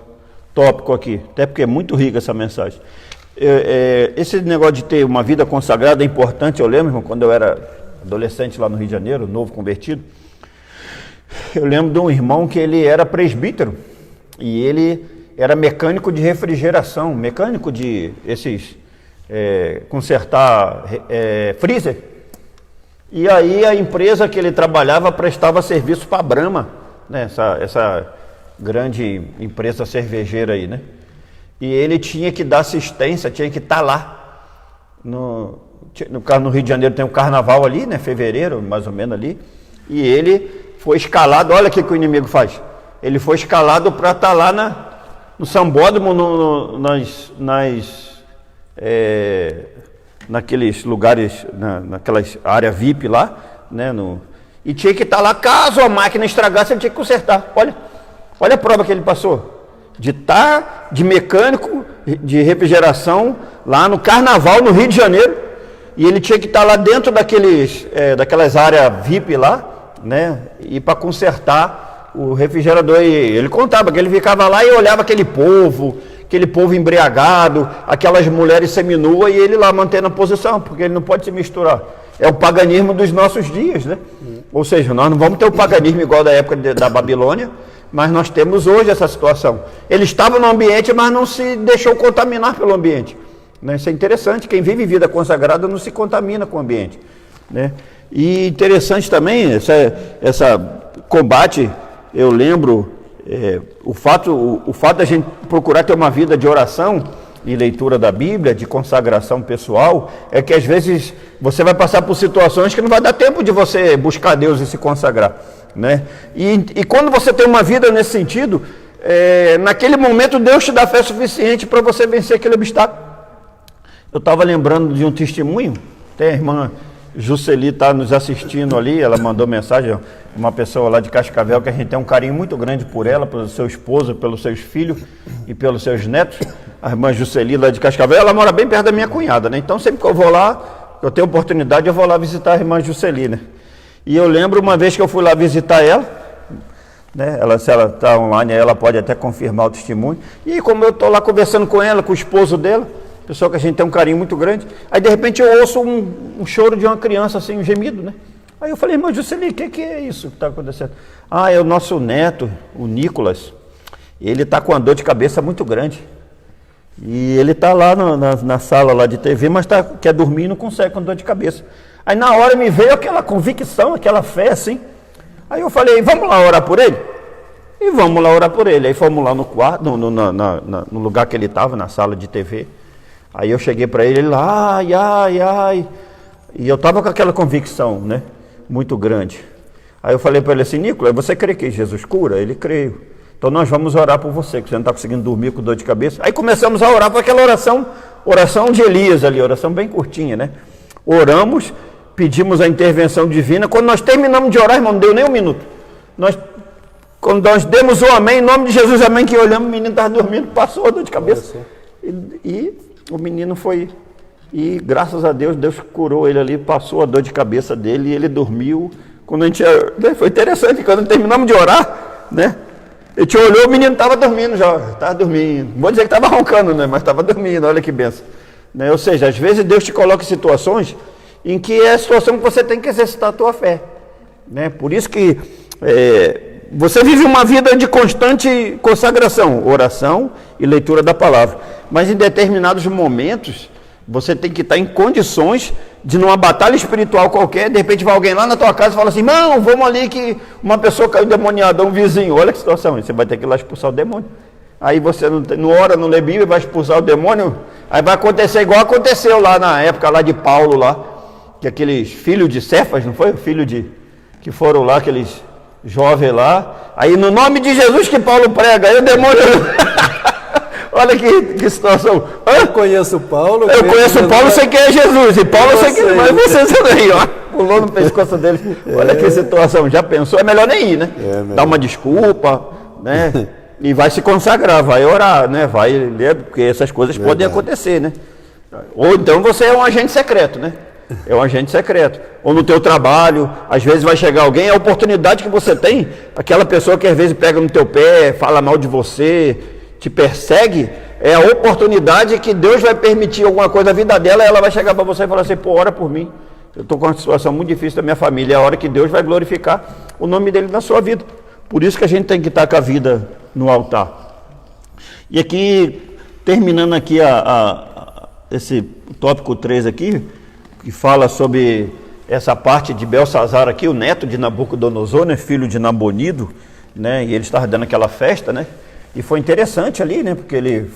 tópico aqui. Até porque é muito rica essa mensagem. Esse negócio de ter uma vida consagrada é importante. Eu lembro, irmão, quando eu era adolescente lá no Rio de Janeiro, novo convertido, eu lembro de um irmão que ele era presbítero e ele era mecânico de refrigeração, mecânico de consertar freezer. E aí a empresa que ele trabalhava prestava serviço para a Brahma, né? Essa grande empresa cervejeira aí, né? E ele tinha que dar assistência, tinha que estar lá. No Rio de Janeiro tem um carnaval ali, né? Fevereiro, mais ou menos ali. E ele foi escalado, olha o que o inimigo faz. Ele foi escalado para estar lá no sambódromo, naqueles lugares, naquelas áreas VIP lá, né? E tinha que estar lá, caso a máquina estragasse, ele tinha que consertar. Olha a prova que ele passou. De estar de mecânico de refrigeração lá no carnaval no Rio de Janeiro, e ele tinha que estar lá dentro daquelas áreas VIP lá, né? E para consertar o refrigerador. E ele contava que ele ficava lá e olhava aquele povo embriagado, aquelas mulheres seminuas, e ele lá mantendo a posição, porque ele não pode se misturar. É o paganismo dos nossos dias, né? Ou seja, nós não vamos ter o paganismo igual da época da Babilônia, mas nós temos hoje essa situação. Ele estava no ambiente, mas não se deixou contaminar pelo ambiente, né? Isso é interessante. Quem vive vida consagrada não se contamina com o ambiente, né? E interessante também essa combate. Eu lembro o fato da gente procurar ter uma vida de oração e leitura da Bíblia, de consagração pessoal, é que às vezes você vai passar por situações que não vai dar tempo de você buscar Deus e se consagrar, né? E quando você tem uma vida nesse sentido, naquele momento Deus te dá fé suficiente para você vencer aquele obstáculo. Eu estava lembrando de um testemunho, tem a irmã Jusceli está nos assistindo ali, ela mandou mensagem, uma pessoa lá de Cascavel, que a gente tem um carinho muito grande por ela, pelo seu esposo, pelos seus filhos e pelos seus netos. A irmã Jusceli lá de Cascavel, ela mora bem perto da minha cunhada, né? Então sempre que eu vou lá, eu tenho oportunidade, eu vou lá visitar a irmã Jusceli, né? E eu lembro uma vez que eu fui lá visitar ela, né? Se ela está online, ela pode até confirmar o testemunho. E como eu estou lá conversando com ela, com o esposo dela, pessoa que a gente tem um carinho muito grande, aí de repente eu ouço um choro de uma criança, assim, um gemido, né? Aí eu falei, irmã Jusceli, o que é isso que está acontecendo? É o nosso neto, o Nicolas, ele está com uma dor de cabeça muito grande. E ele está lá na sala lá de TV, mas quer dormir e não consegue com dor de cabeça. Aí na hora me veio aquela convicção, aquela fé, assim. Aí eu falei, vamos lá orar por ele? E vamos lá orar por ele. Aí fomos lá no quarto, no lugar que ele estava, na sala de TV. Aí eu cheguei para ele lá, ai. E eu estava com aquela convicção, né? Muito grande. Aí eu falei para ele assim, Nicolas, você crê que Jesus cura? Ele creio. Então nós vamos orar por você, que você não está conseguindo dormir com dor de cabeça. Aí começamos a orar por aquela oração de Elias ali, oração bem curtinha, né? Oramos, pedimos a intervenção divina. Quando nós terminamos de orar, irmão, não deu nem um minuto. Quando nós demos o amém, em nome de Jesus, amém, que olhamos, o menino estava dormindo, passou a dor de cabeça. E o menino foi, e graças a Deus, Deus curou ele ali, passou a dor de cabeça dele e ele dormiu. Quando a gente, foi interessante, quando terminamos de orar, né? A gente olhou, o menino estava dormindo já, estava dormindo. Não vou dizer que estava roncando, né? Mas estava dormindo, olha que benção. Né? Ou seja, às vezes Deus te coloca em situações em que é a situação que você tem que exercitar a tua fé. Né? Por isso que você vive uma vida de constante consagração, oração e leitura da palavra. Mas em determinados momentos, você tem que estar em condições de, numa batalha espiritual qualquer, de repente vai alguém lá na tua casa e fala assim, irmão, vamos ali que uma pessoa caiu demoniada, um vizinho. Olha que situação, você vai ter que ir lá expulsar o demônio. Aí você não ora, não lê Bíblia, vai expulsar o demônio, aí vai acontecer igual aconteceu lá na época lá de Paulo, lá, que aqueles filhos de Cefas, não foi? Que foram lá, aqueles jovem lá. Aí no nome de Jesus que Paulo prega, aí o demônio... Olha que situação. Eu conheço Paulo. Eu conheço Paulo, sei quem é Jesus. E Paulo, sei quem é. Mas vocês aí, ó. Pulou no pescoço dele. Olha que situação. Já pensou? É melhor nem ir, né? Dá uma desculpa, né? E vai se consagrar, vai orar, né? Vai ler, porque essas coisas podem acontecer, né? Ou então você é um agente secreto, né? É um agente secreto. Ou no teu trabalho, às vezes vai chegar alguém, a oportunidade que você tem, aquela pessoa que às vezes pega no teu pé, fala mal de você, te persegue, é a oportunidade que Deus vai permitir alguma coisa na vida dela, ela vai chegar para você e falar assim, pô, ora por mim, eu estou com uma situação muito difícil da minha família, é a hora que Deus vai glorificar o nome dele na sua vida. Por isso que a gente tem que estar com a vida no altar. E aqui, terminando aqui esse tópico 3 aqui, que fala sobre essa parte de Belsazar aqui, o neto de Nabucodonosor, né, filho de Nabonido, né, e ele estava dando aquela festa, né? E foi interessante ali, né? Porque ele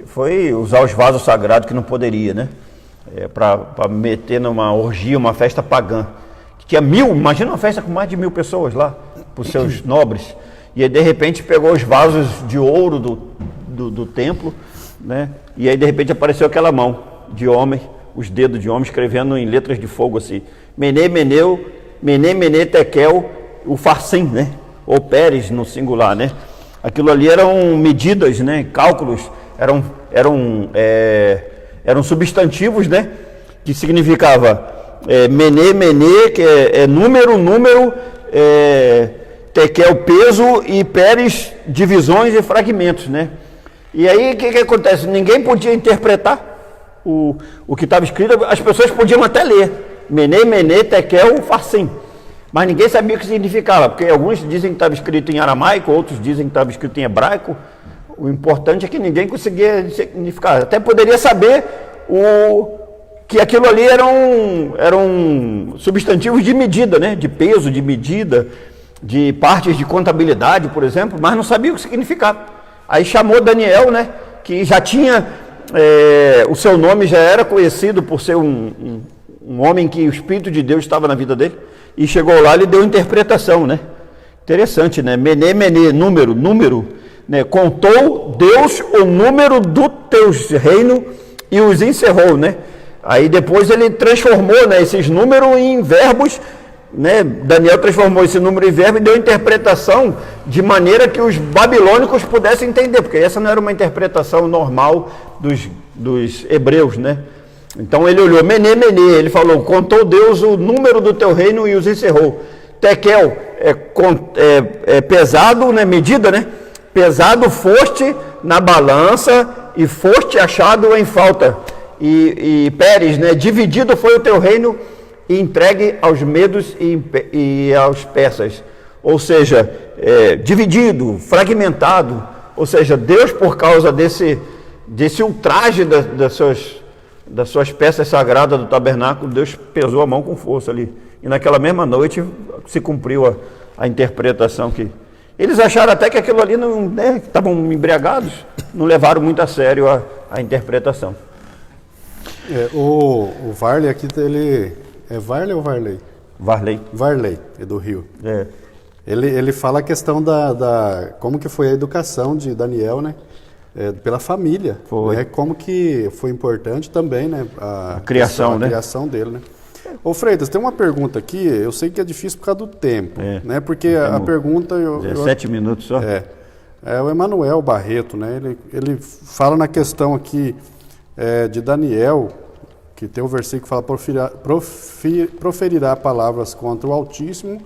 foi usar os vasos sagrados que não poderia, né? Para meter numa orgia, uma festa pagã. Que tinha imagina uma festa com mais de 1000 pessoas lá, para os seus nobres. E aí, de repente, pegou os vasos de ouro do templo, né? E aí, de repente, apareceu aquela mão de homem, os dedos de homem, escrevendo em letras de fogo assim: Mené, Meneu, Mené, Mené, Tekel, o Farsim, né? Ou Pérez no singular, né? Aquilo ali eram medidas, né? Cálculos, eram substantivos, né? Que significava mené, mené, que é número, tekel, peso, e pérez, divisões e fragmentos, né? E aí o que acontece? Ninguém podia interpretar o que estava escrito, as pessoas podiam até ler mené, mené, tekel, farsim. Mas ninguém sabia o que significava, porque alguns dizem que estava escrito em aramaico, outros dizem que estava escrito em hebraico. O importante é que ninguém conseguia significar. Até poderia saber que aquilo ali eram substantivos de medida, né? De peso, de medida, de partes de contabilidade, por exemplo, mas não sabia o que significava. Aí chamou Daniel, né? Que já tinha, o seu nome já era conhecido por ser um homem que o Espírito de Deus estava na vida dele. E chegou lá, ele deu interpretação, né? Interessante, né? Mené, mené, número, né? Contou Deus o número do teu reino e os encerrou, né? Aí depois ele transformou, né, esses números em verbos, né? Daniel transformou esse número em verbo e deu interpretação de maneira que os babilônicos pudessem entender, porque essa não era uma interpretação normal dos hebreus, né? Então ele olhou, mené, mené, ele falou, contou Deus o número do teu reino e os encerrou. Tekel é pesado, né, medida, né? Pesado foste na balança e foste achado em falta. E Pérez, né, dividido foi o teu reino e entregue aos medos e aos persas. Ou seja, dividido, fragmentado. Ou seja, Deus, por causa desse ultraje das suas peças sagradas do tabernáculo, Deus pesou a mão com força ali. E naquela mesma noite se cumpriu a interpretação que... Eles acharam até que aquilo ali, não, né, estavam embriagados, não levaram muito a sério a interpretação. O Varley aqui, ele... É Varley ou Varley? Varley. Varley, é do Rio. Ele fala a questão como que foi a educação de Daniel, né? Pela família, né? Como que foi importante também, né? A criação, né? A criação dele, né? Ô Freitas, tem uma pergunta aqui, eu sei que é difícil por causa do tempo, né? Porque a pergunta... 17 minutos só. É o Emanuel Barreto, né? Ele fala na questão aqui de Daniel, que tem o versículo que fala, proferirá palavras contra o Altíssimo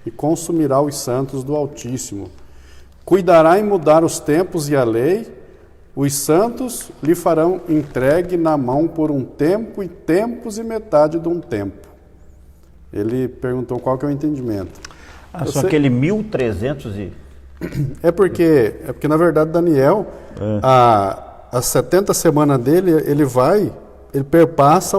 e consumirá os santos do Altíssimo. Cuidará em mudar os tempos e a lei, os santos lhe farão entregue na mão por um tempo e tempos e metade de um tempo. Ele perguntou qual que é o entendimento. Só aquele 1300 e... É porque na verdade Daniel, as 70 semanas dele, ele perpassa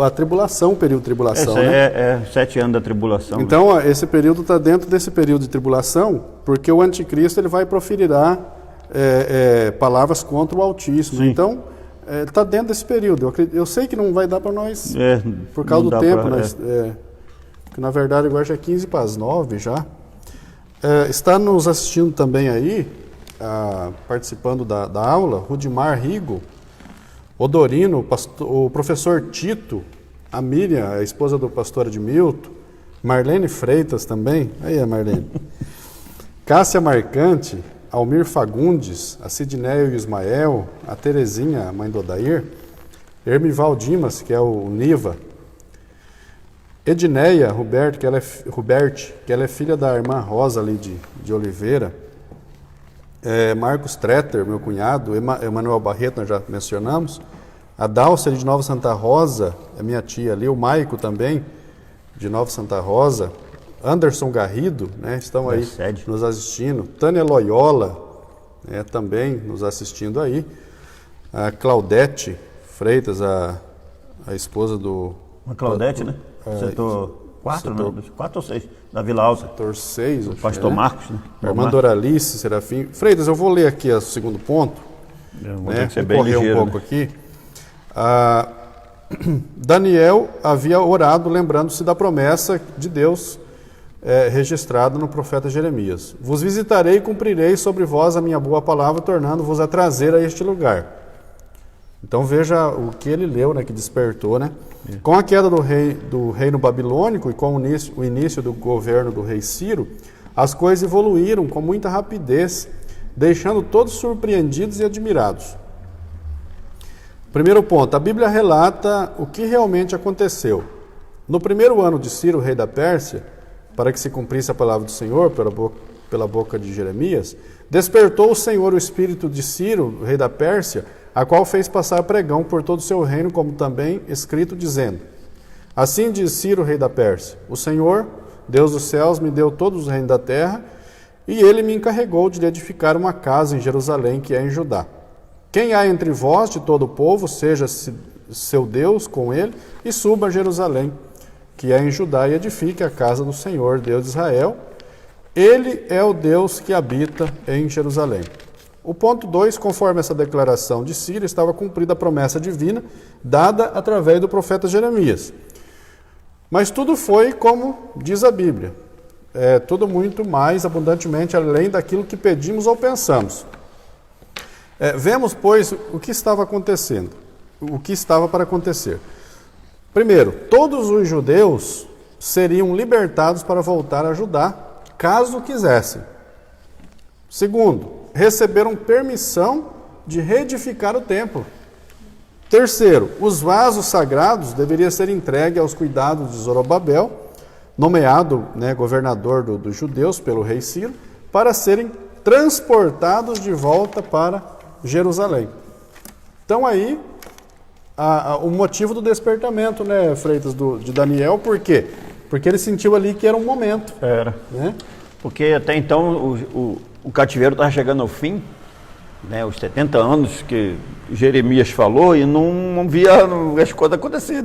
a tribulação, o período de tribulação. Né? 7 anos da tribulação. Então, né? Esse período está dentro desse período de tribulação, porque o anticristo ele vai proferirá palavras contra o Altíssimo. Sim. Então, está dentro desse período. Eu sei que não vai dar para nós, por causa do tempo, que na verdade agora já é 15 para as 9 já. Está nos assistindo também aí, participando da aula, Rudimar Rigo, Odorino, o professor Tito, a Miriam, a esposa do pastor Edmilton, Marlene Freitas também, aí a Marlene, Cássia Marcante, Almir Fagundes, a Sidneia e o Ismael, a Terezinha, a mãe do Odair, Hermival Dimas, que é o Niva, Edneia Rubert, que ela é filha da irmã Rosa ali de Oliveira, Marcos Tretter, meu cunhado, Emanuel Barreto, nós já mencionamos, a Dálcia de Nova Santa Rosa, é minha tia ali, o Maico também, de Nova Santa Rosa, Anderson Garrido, né, estão aí nos assistindo, Tânia Loyola, também nos assistindo aí, a Claudete Freitas, a esposa do... A Claudete, né? Setor 4, né? 4 ou 6, da Vila Alta. Setor 6. O pastor Marcos, né? Irmã Doralice, Serafim. Freitas, eu vou ler aqui o segundo ponto. Vou ter que ser bem ligeiro, um pouco aqui. Daniel havia orado lembrando-se da promessa de Deus registrada no profeta Jeremias. Vos visitarei e cumprirei sobre vós a minha boa palavra, tornando-vos a trazer a este lugar. Então veja o que ele leu, né, que despertou, né? Com a queda do reino babilônico e com o início do governo do rei Ciro, as coisas evoluíram com muita rapidez, deixando todos surpreendidos e admirados. Primeiro ponto, a Bíblia relata o que realmente aconteceu. No primeiro ano de Ciro, rei da Pérsia, para que se cumprisse a palavra do Senhor pela boca de Jeremias, despertou o Senhor o espírito de Ciro, rei da Pérsia, a qual fez passar pregão por todo o seu reino, como também escrito, dizendo: assim diz Ciro, rei da Pérsia, o Senhor, Deus dos céus, me deu todos os reinos da terra, e ele me encarregou de lhe edificar uma casa em Jerusalém, que é em Judá. Quem há entre vós, de todo o povo, seja seu Deus com ele, e suba a Jerusalém, que é em Judá, e edifique a casa do Senhor, Deus de Israel. Ele é o Deus que habita em Jerusalém. O ponto 2, conforme essa declaração de Ciro, estava cumprida a promessa divina dada através do profeta Jeremias. Mas tudo foi como diz a Bíblia, tudo muito mais abundantemente além daquilo que pedimos ou pensamos. Vemos, pois, o que estava acontecendo, o que estava para acontecer. Primeiro, todos os judeus seriam libertados para voltar a Judá, caso quisessem. Segundo, receberam permissão de reedificar o templo. Terceiro, os vasos sagrados deveriam ser entregues aos cuidados de Zorobabel, nomeado, governador dos judeus pelo rei Ciro, para serem transportados de volta para Jerusalém. Então aí, o motivo do despertamento, Freitas, de Daniel, por quê? Porque ele sentiu ali que era um momento. Era. Porque até então o cativeiro estava chegando ao fim, os 70 anos que Jeremias falou, e não via as coisas acontecerem.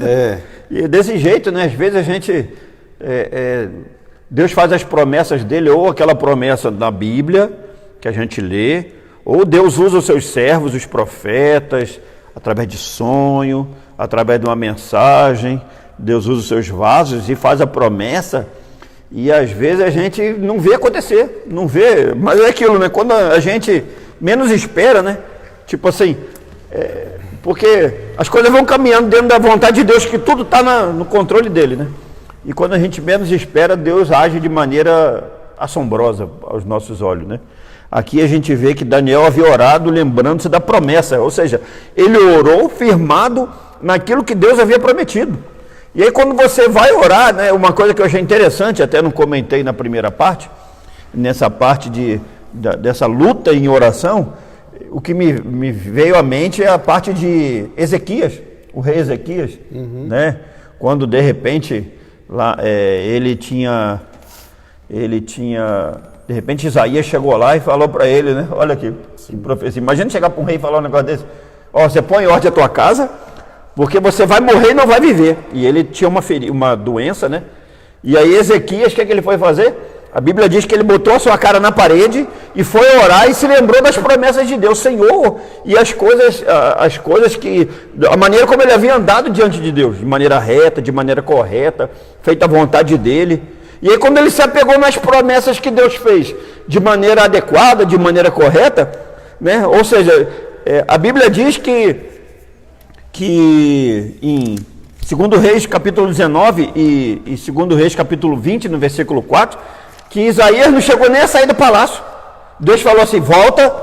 E desse jeito, às vezes a gente... Deus faz as promessas dele, ou aquela promessa na Bíblia, que a gente lê, ou Deus usa os seus servos, os profetas, através de sonho, através de uma mensagem. Deus usa os seus vasos e faz a promessa, e às vezes a gente não vê acontecer, não vê, mas é aquilo, quando a gente menos espera, tipo assim, porque as coisas vão caminhando dentro da vontade de Deus, que tudo está no controle dele, e quando a gente menos espera, Deus age de maneira assombrosa aos nossos olhos, Aqui a gente vê que Daniel havia orado lembrando-se da promessa, ou seja, ele orou firmado naquilo que Deus havia prometido. E aí quando você vai orar, uma coisa que eu achei interessante, até não comentei na primeira parte, nessa parte dessa luta em oração, o que me veio à mente é a parte de Ezequias, o rei Ezequias, quando de repente lá, de repente Isaías chegou lá e falou para ele, olha aqui, profecia. Imagina chegar para um rei e falar um negócio desse: você põe em ordem a tua casa, porque você vai morrer e não vai viver. E ele tinha uma doença, E aí Ezequias, o que ele foi fazer? A Bíblia diz que ele botou a sua cara na parede e foi orar e se lembrou das promessas de Deus, Senhor, e as coisas que, a maneira como ele havia andado diante de Deus, de maneira reta, de maneira correta, feita a vontade dele. E aí quando ele se apegou nas promessas que Deus fez, de maneira adequada, de maneira correta, né? Ou seja, a Bíblia diz que em 2 Reis capítulo 19 e 2 Reis capítulo 20, no versículo 4, que Isaías não chegou nem a sair do palácio. Deus falou assim, volta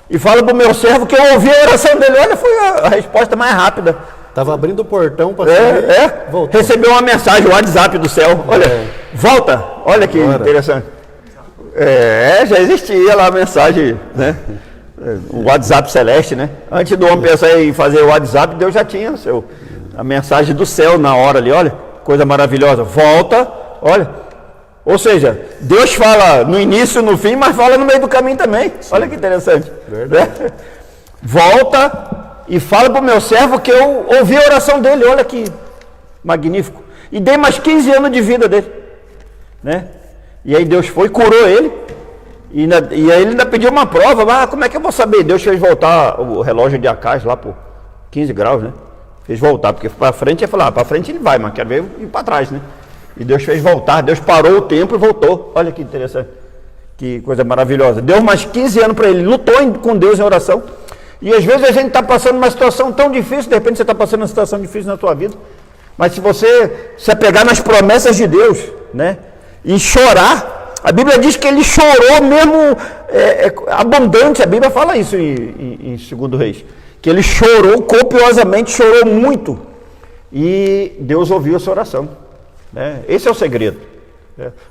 e fala para o meu servo que eu ouvi a oração dele. Olha, foi a resposta mais rápida. Estava abrindo o portão para sair, voltou. Recebeu uma mensagem, o WhatsApp do céu. Olha, volta. Olha que interessante. Já existia lá a mensagem, né? O WhatsApp celeste, né? Antes do homem pensar em fazer o WhatsApp, Deus já tinha a mensagem do céu na hora ali. Olha, coisa maravilhosa. Volta, olha. Ou seja, Deus fala no início, no fim, mas fala no meio do caminho também. Sim. Olha que interessante. Verdade. Volta e fala para o meu servo que eu ouvi a oração dele. Olha que magnífico. E dei mais 15 anos de vida dele, né? E aí Deus foi, curou ele. E aí ele ainda pediu uma prova. Como é que eu vou saber? Deus fez voltar o relógio de Acais lá por 15 graus, né? Fez voltar, porque para frente ia falar, para frente ele vai, mas quero ver ir para trás, né? E Deus fez voltar, Deus parou o tempo e voltou. Olha que interessante, que coisa maravilhosa. Deu mais 15 anos para ele, lutou com Deus em oração. E às vezes a gente está passando uma situação tão difícil, de repente você está passando uma situação difícil na sua vida, mas se você se apegar nas promessas de Deus, né, e chorar, a Bíblia diz que ele chorou mesmo abundante, a Bíblia fala isso em 2 Reis, que ele chorou copiosamente, chorou muito, e Deus ouviu essa oração. Esse é o segredo.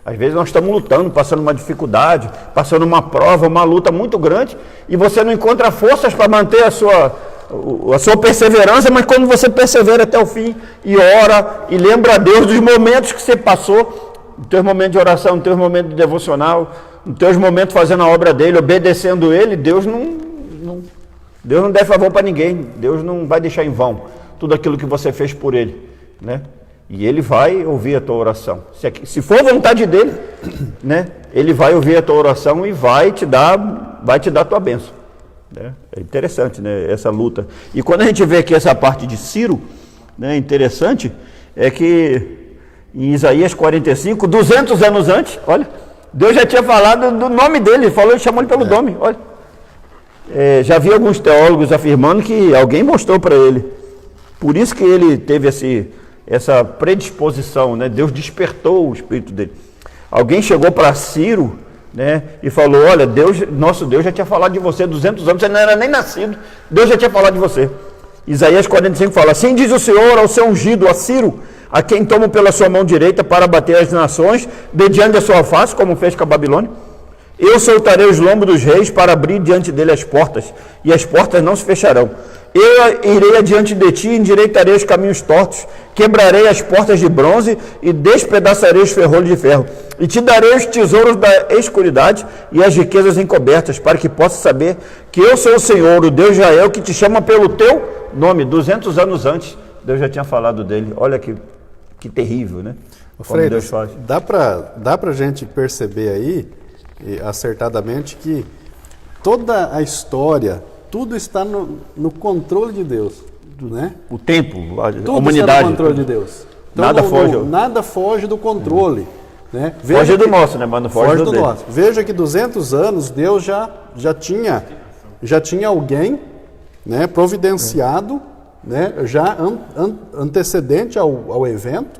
Às vezes nós estamos lutando, passando uma dificuldade, passando uma prova, uma luta muito grande, e você não encontra forças para manter a sua perseverança, mas quando você persevera até o fim e ora e lembra a Deus dos momentos que você passou, nos teus momentos de oração, nos teus momentos de devocional, nos teus momentos fazendo a obra dele, obedecendo ele, Deus não deve favor para ninguém. Deus não vai deixar em vão tudo aquilo que você fez por ele, né? E ele vai ouvir a tua oração. Se for vontade dele, né? Ele vai ouvir a tua oração e vai te dar a tua bênção. Né? É interessante, né? Essa luta. E quando a gente vê aqui essa parte de Ciro, né? Interessante é que em Isaías 45, 200 anos antes, olha, Deus já tinha falado do nome dele, chamou ele pelo nome, olha. Já vi alguns teólogos afirmando que alguém mostrou para ele. Por isso que ele teve essa predisposição, né? Deus despertou o espírito dele. Alguém chegou para Ciro, né? E falou, olha, nosso Deus já tinha falado de você 200 anos, você não era nem nascido, Deus já tinha falado de você. Isaías 45 fala, assim diz o Senhor ao seu ungido, a Ciro, a quem tomo pela sua mão direita para bater as nações, de diante da sua face, como fez com a Babilônia. Eu soltarei os lombos dos reis para abrir diante dele as portas, e as portas não se fecharão. Eu irei adiante de ti, endireitarei os caminhos tortos, quebrarei as portas de bronze e despedaçarei os ferrolhos de ferro. E te darei os tesouros da escuridade e as riquezas encobertas, para que possas saber que eu sou o Senhor, o Deus de Israel, que te chama pelo teu nome. 200 anos antes, Deus já tinha falado dele. Olha que terrível, né? Freire, Deus faz. Dá para a gente perceber aí, acertadamente, que toda a história, tudo está no controle de Deus, né? O tempo, a tudo humanidade. Está no controle de Deus. Então, nada foge do controle. Né? Foge do nosso, né? Mas não foge do nosso. Veja que 200 anos Deus já tinha alguém, né, providenciado, né, já antecedente ao evento,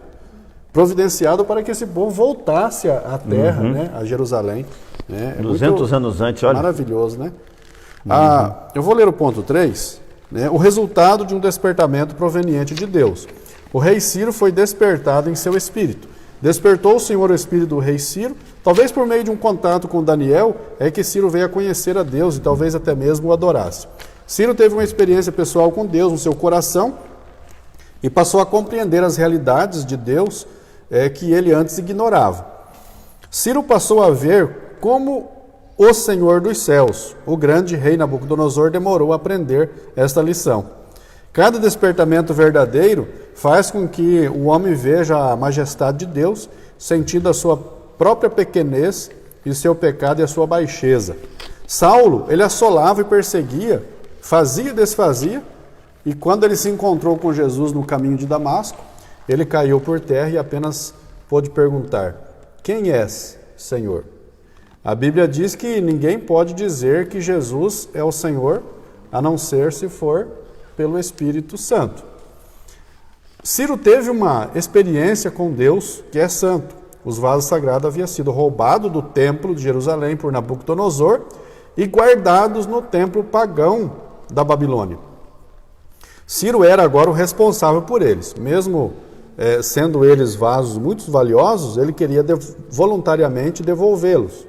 providenciado para que esse povo voltasse à terra, né, a Jerusalém. Né? 200 anos antes, olha. Maravilhoso, né? Eu vou ler o ponto 3, né? O resultado de um despertamento proveniente de Deus. O rei Ciro foi despertado em seu espírito. Despertou o Senhor o espírito do rei Ciro, talvez por meio de um contato com Daniel, é que Ciro veio a conhecer a Deus e talvez até mesmo o adorasse. Ciro teve uma experiência pessoal com Deus no seu coração e passou a compreender as realidades de Deus que ele antes ignorava. Ciro passou a ver como o Senhor dos céus, o grande rei Nabucodonosor, demorou a aprender esta lição. Cada despertamento verdadeiro faz com que o homem veja a majestade de Deus, sentindo a sua própria pequenez e o seu pecado e a sua baixeza. Saulo, ele assolava e perseguia, fazia e desfazia, e quando ele se encontrou com Jesus no caminho de Damasco, ele caiu por terra e apenas pôde perguntar: quem és, Senhor? A Bíblia diz que ninguém pode dizer que Jesus é o Senhor, a não ser se for pelo Espírito Santo. Ciro teve uma experiência com Deus que é santo. Os vasos sagrados haviam sido roubados do templo de Jerusalém por Nabucodonosor e guardados no templo pagão da Babilônia. Ciro era agora o responsável por eles. Mesmo sendo eles vasos muito valiosos, ele queria voluntariamente devolvê-los.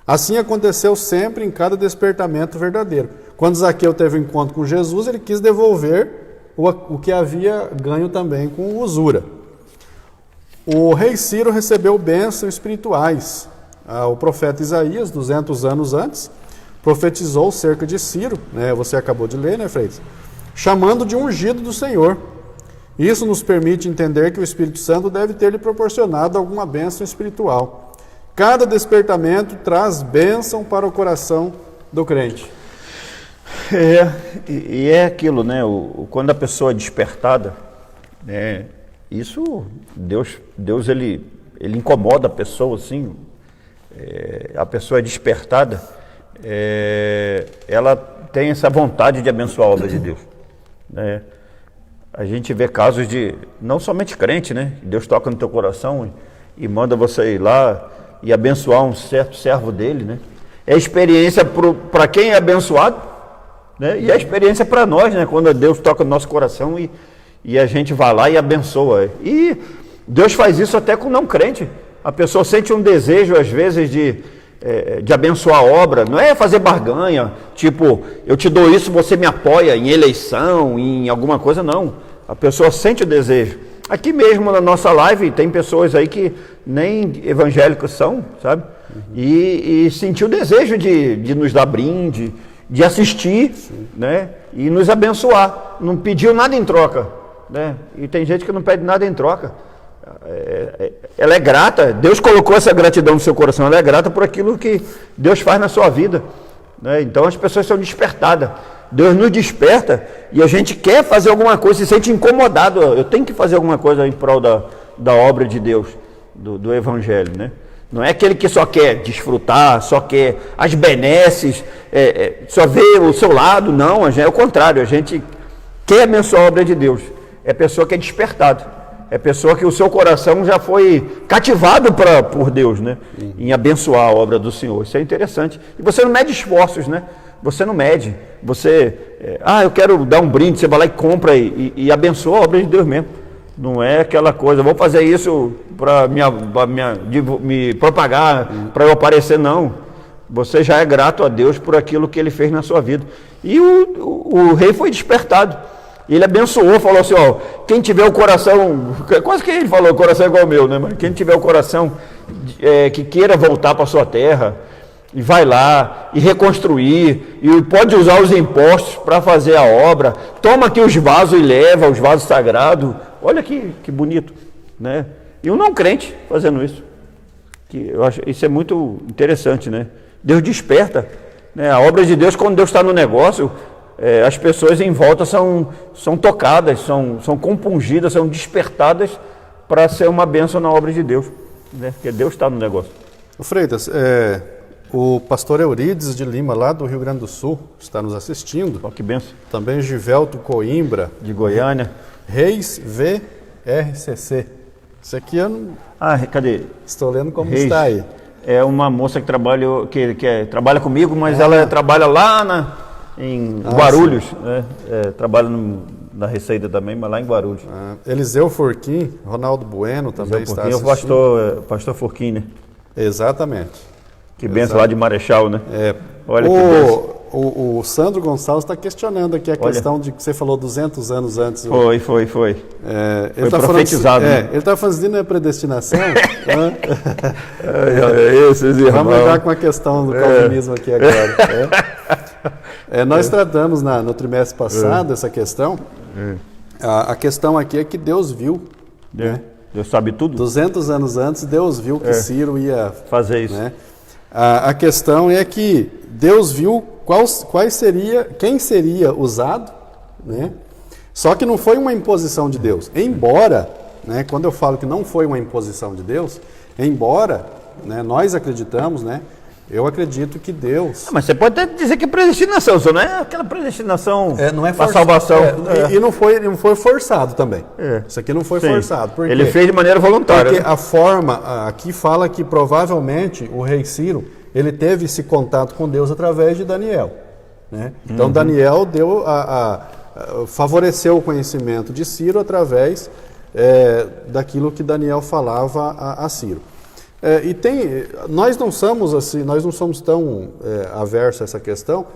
Assim aconteceu sempre em cada despertamento verdadeiro. Quando Zaqueu teve um encontro com Jesus, ele quis devolver o que havia ganho também com usura. O rei Ciro recebeu bênçãos espirituais. O profeta Isaías, 200 anos antes, profetizou cerca de Ciro, você acabou de ler, Freitas? Chamando de ungido do Senhor. Isso nos permite entender que o Espírito Santo deve ter lhe proporcionado alguma bênção espiritual. Cada despertamento traz bênção para o coração do crente. E é aquilo, quando a pessoa é despertada, isso, Deus ele incomoda a pessoa, assim, a pessoa é despertada, ela tem essa vontade de abençoar a obra de Deus, A gente vê casos de, não somente crente, Deus toca no teu coração e manda você ir lá e abençoar um certo servo dele, É experiência para quem é abençoado, e a experiência para nós, quando Deus toca no nosso coração e a gente vai lá e abençoa. E Deus faz isso até com não crente. A pessoa sente um desejo, às vezes, de abençoar a obra. Não é fazer barganha, tipo, eu te dou isso, você me apoia em eleição, em alguma coisa, não. A pessoa sente o desejo. Aqui mesmo na nossa live tem pessoas aí que nem evangélicos são, sabe? E sentiu o desejo de nos dar brinde, de assistir, e nos abençoar. Não pediu nada em troca, E tem gente que não pede nada em troca. Ela é grata. Deus colocou essa gratidão no seu coração. Ela é grata por aquilo que Deus faz na sua vida, Então as pessoas são despertadas. Deus nos desperta e a gente quer fazer alguma coisa, se sente incomodado. Eu tenho que fazer alguma coisa em prol da obra de Deus, do Evangelho, Não é aquele que só quer desfrutar, só quer as benesses, só vê o seu lado, não, é o contrário, a gente quer abençoar a obra de Deus. É pessoa que é despertada, é pessoa que o seu coração já foi cativado por Deus, em abençoar a obra do Senhor. Isso é interessante. E você não mede esforços, Você não mede, eu quero dar um brinde, você vai lá e compra e abençoa a obra de Deus mesmo. Não é aquela coisa, vou fazer isso para me propagar, para eu aparecer, não. Você já é grato a Deus por aquilo que Ele fez na sua vida. E o rei foi despertado. Ele abençoou, falou assim, quem tiver o coração, quase que ele falou, o coração é igual ao meu, Mas quem tiver o coração que queira voltar para a sua terra, e vai lá e reconstruir, e pode usar os impostos para fazer a obra, toma aqui os vasos e leva os vasos sagrados. Olha que bonito, E um não crente fazendo isso, eu acho isso é muito interessante, Deus desperta, A obra de Deus, quando Deus está no negócio, as pessoas em volta são tocadas, são compungidas, são despertadas para ser uma bênção na obra de Deus, Porque Deus está no negócio. Freitas, o pastor Eurides de Lima, lá do Rio Grande do Sul, está nos assistindo. Que benção. Também Givelto Coimbra, de Goiânia. Reis VRCC. Isso aqui eu não... cadê? Estou lendo como Reis. está aí. É uma moça que trabalha comigo, mas ela trabalha lá em Guarulhos. Trabalha na Receita também, mas lá em Guarulhos. Eliseu Furquim, Ronaldo Bueno também está assistindo. O pastor Furquim, Exatamente. Que benção lá de Marechal, Olha que benção. O Sandro Gonçalves está questionando aqui a questão de que você falou 200 anos antes. Foi. Foi profetizado. Ele está fazendo a predestinação. Esses irmãos. Vamos entrar com a questão do calvinismo aqui agora. Nós tratamos no trimestre passado essa questão. A questão aqui é que Deus viu Deus sabe tudo. 200 anos antes, Deus viu que Ciro ia Fazer isso. né? A questão é que Deus viu quem seria usado, né? Só que não foi uma imposição de Deus. Embora, né, quando eu falo que não foi uma imposição de Deus, embora, né, nós acreditamos, né, eu acredito que Deus... Mas você pode até dizer que é predestinação, só não é aquela predestinação não é para forçado, salvação. E não foi forçado também. Isso aqui não foi Sim. forçado. Por Ele quê? fez de maneira voluntária. Porque a forma, aqui fala que provavelmente o rei Ciro, ele teve esse contato com Deus através de Daniel, né? Então Daniel favoreceu o conhecimento de Ciro através daquilo que Daniel falava a Ciro. Nós não somos assim, nós não somos tão aversos a essa questão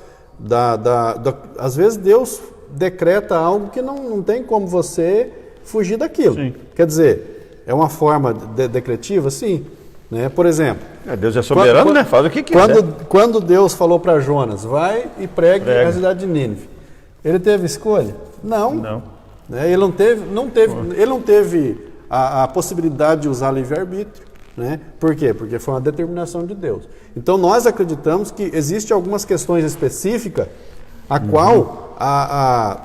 às vezes Deus decreta algo que não tem como você fugir daquilo. Sim. Quer dizer, é uma forma decretiva, sim, né? Por exemplo, Deus é soberano, né? Faz o que quiser. Quando Deus falou para Jonas, vai e pregue a cidade de Nínive, ele teve escolha? Não. Né? Ele não teve a possibilidade de usar livre-arbítrio. Né? Por quê? Porque foi uma determinação de Deus. Então nós acreditamos que existem algumas questões específicas a qual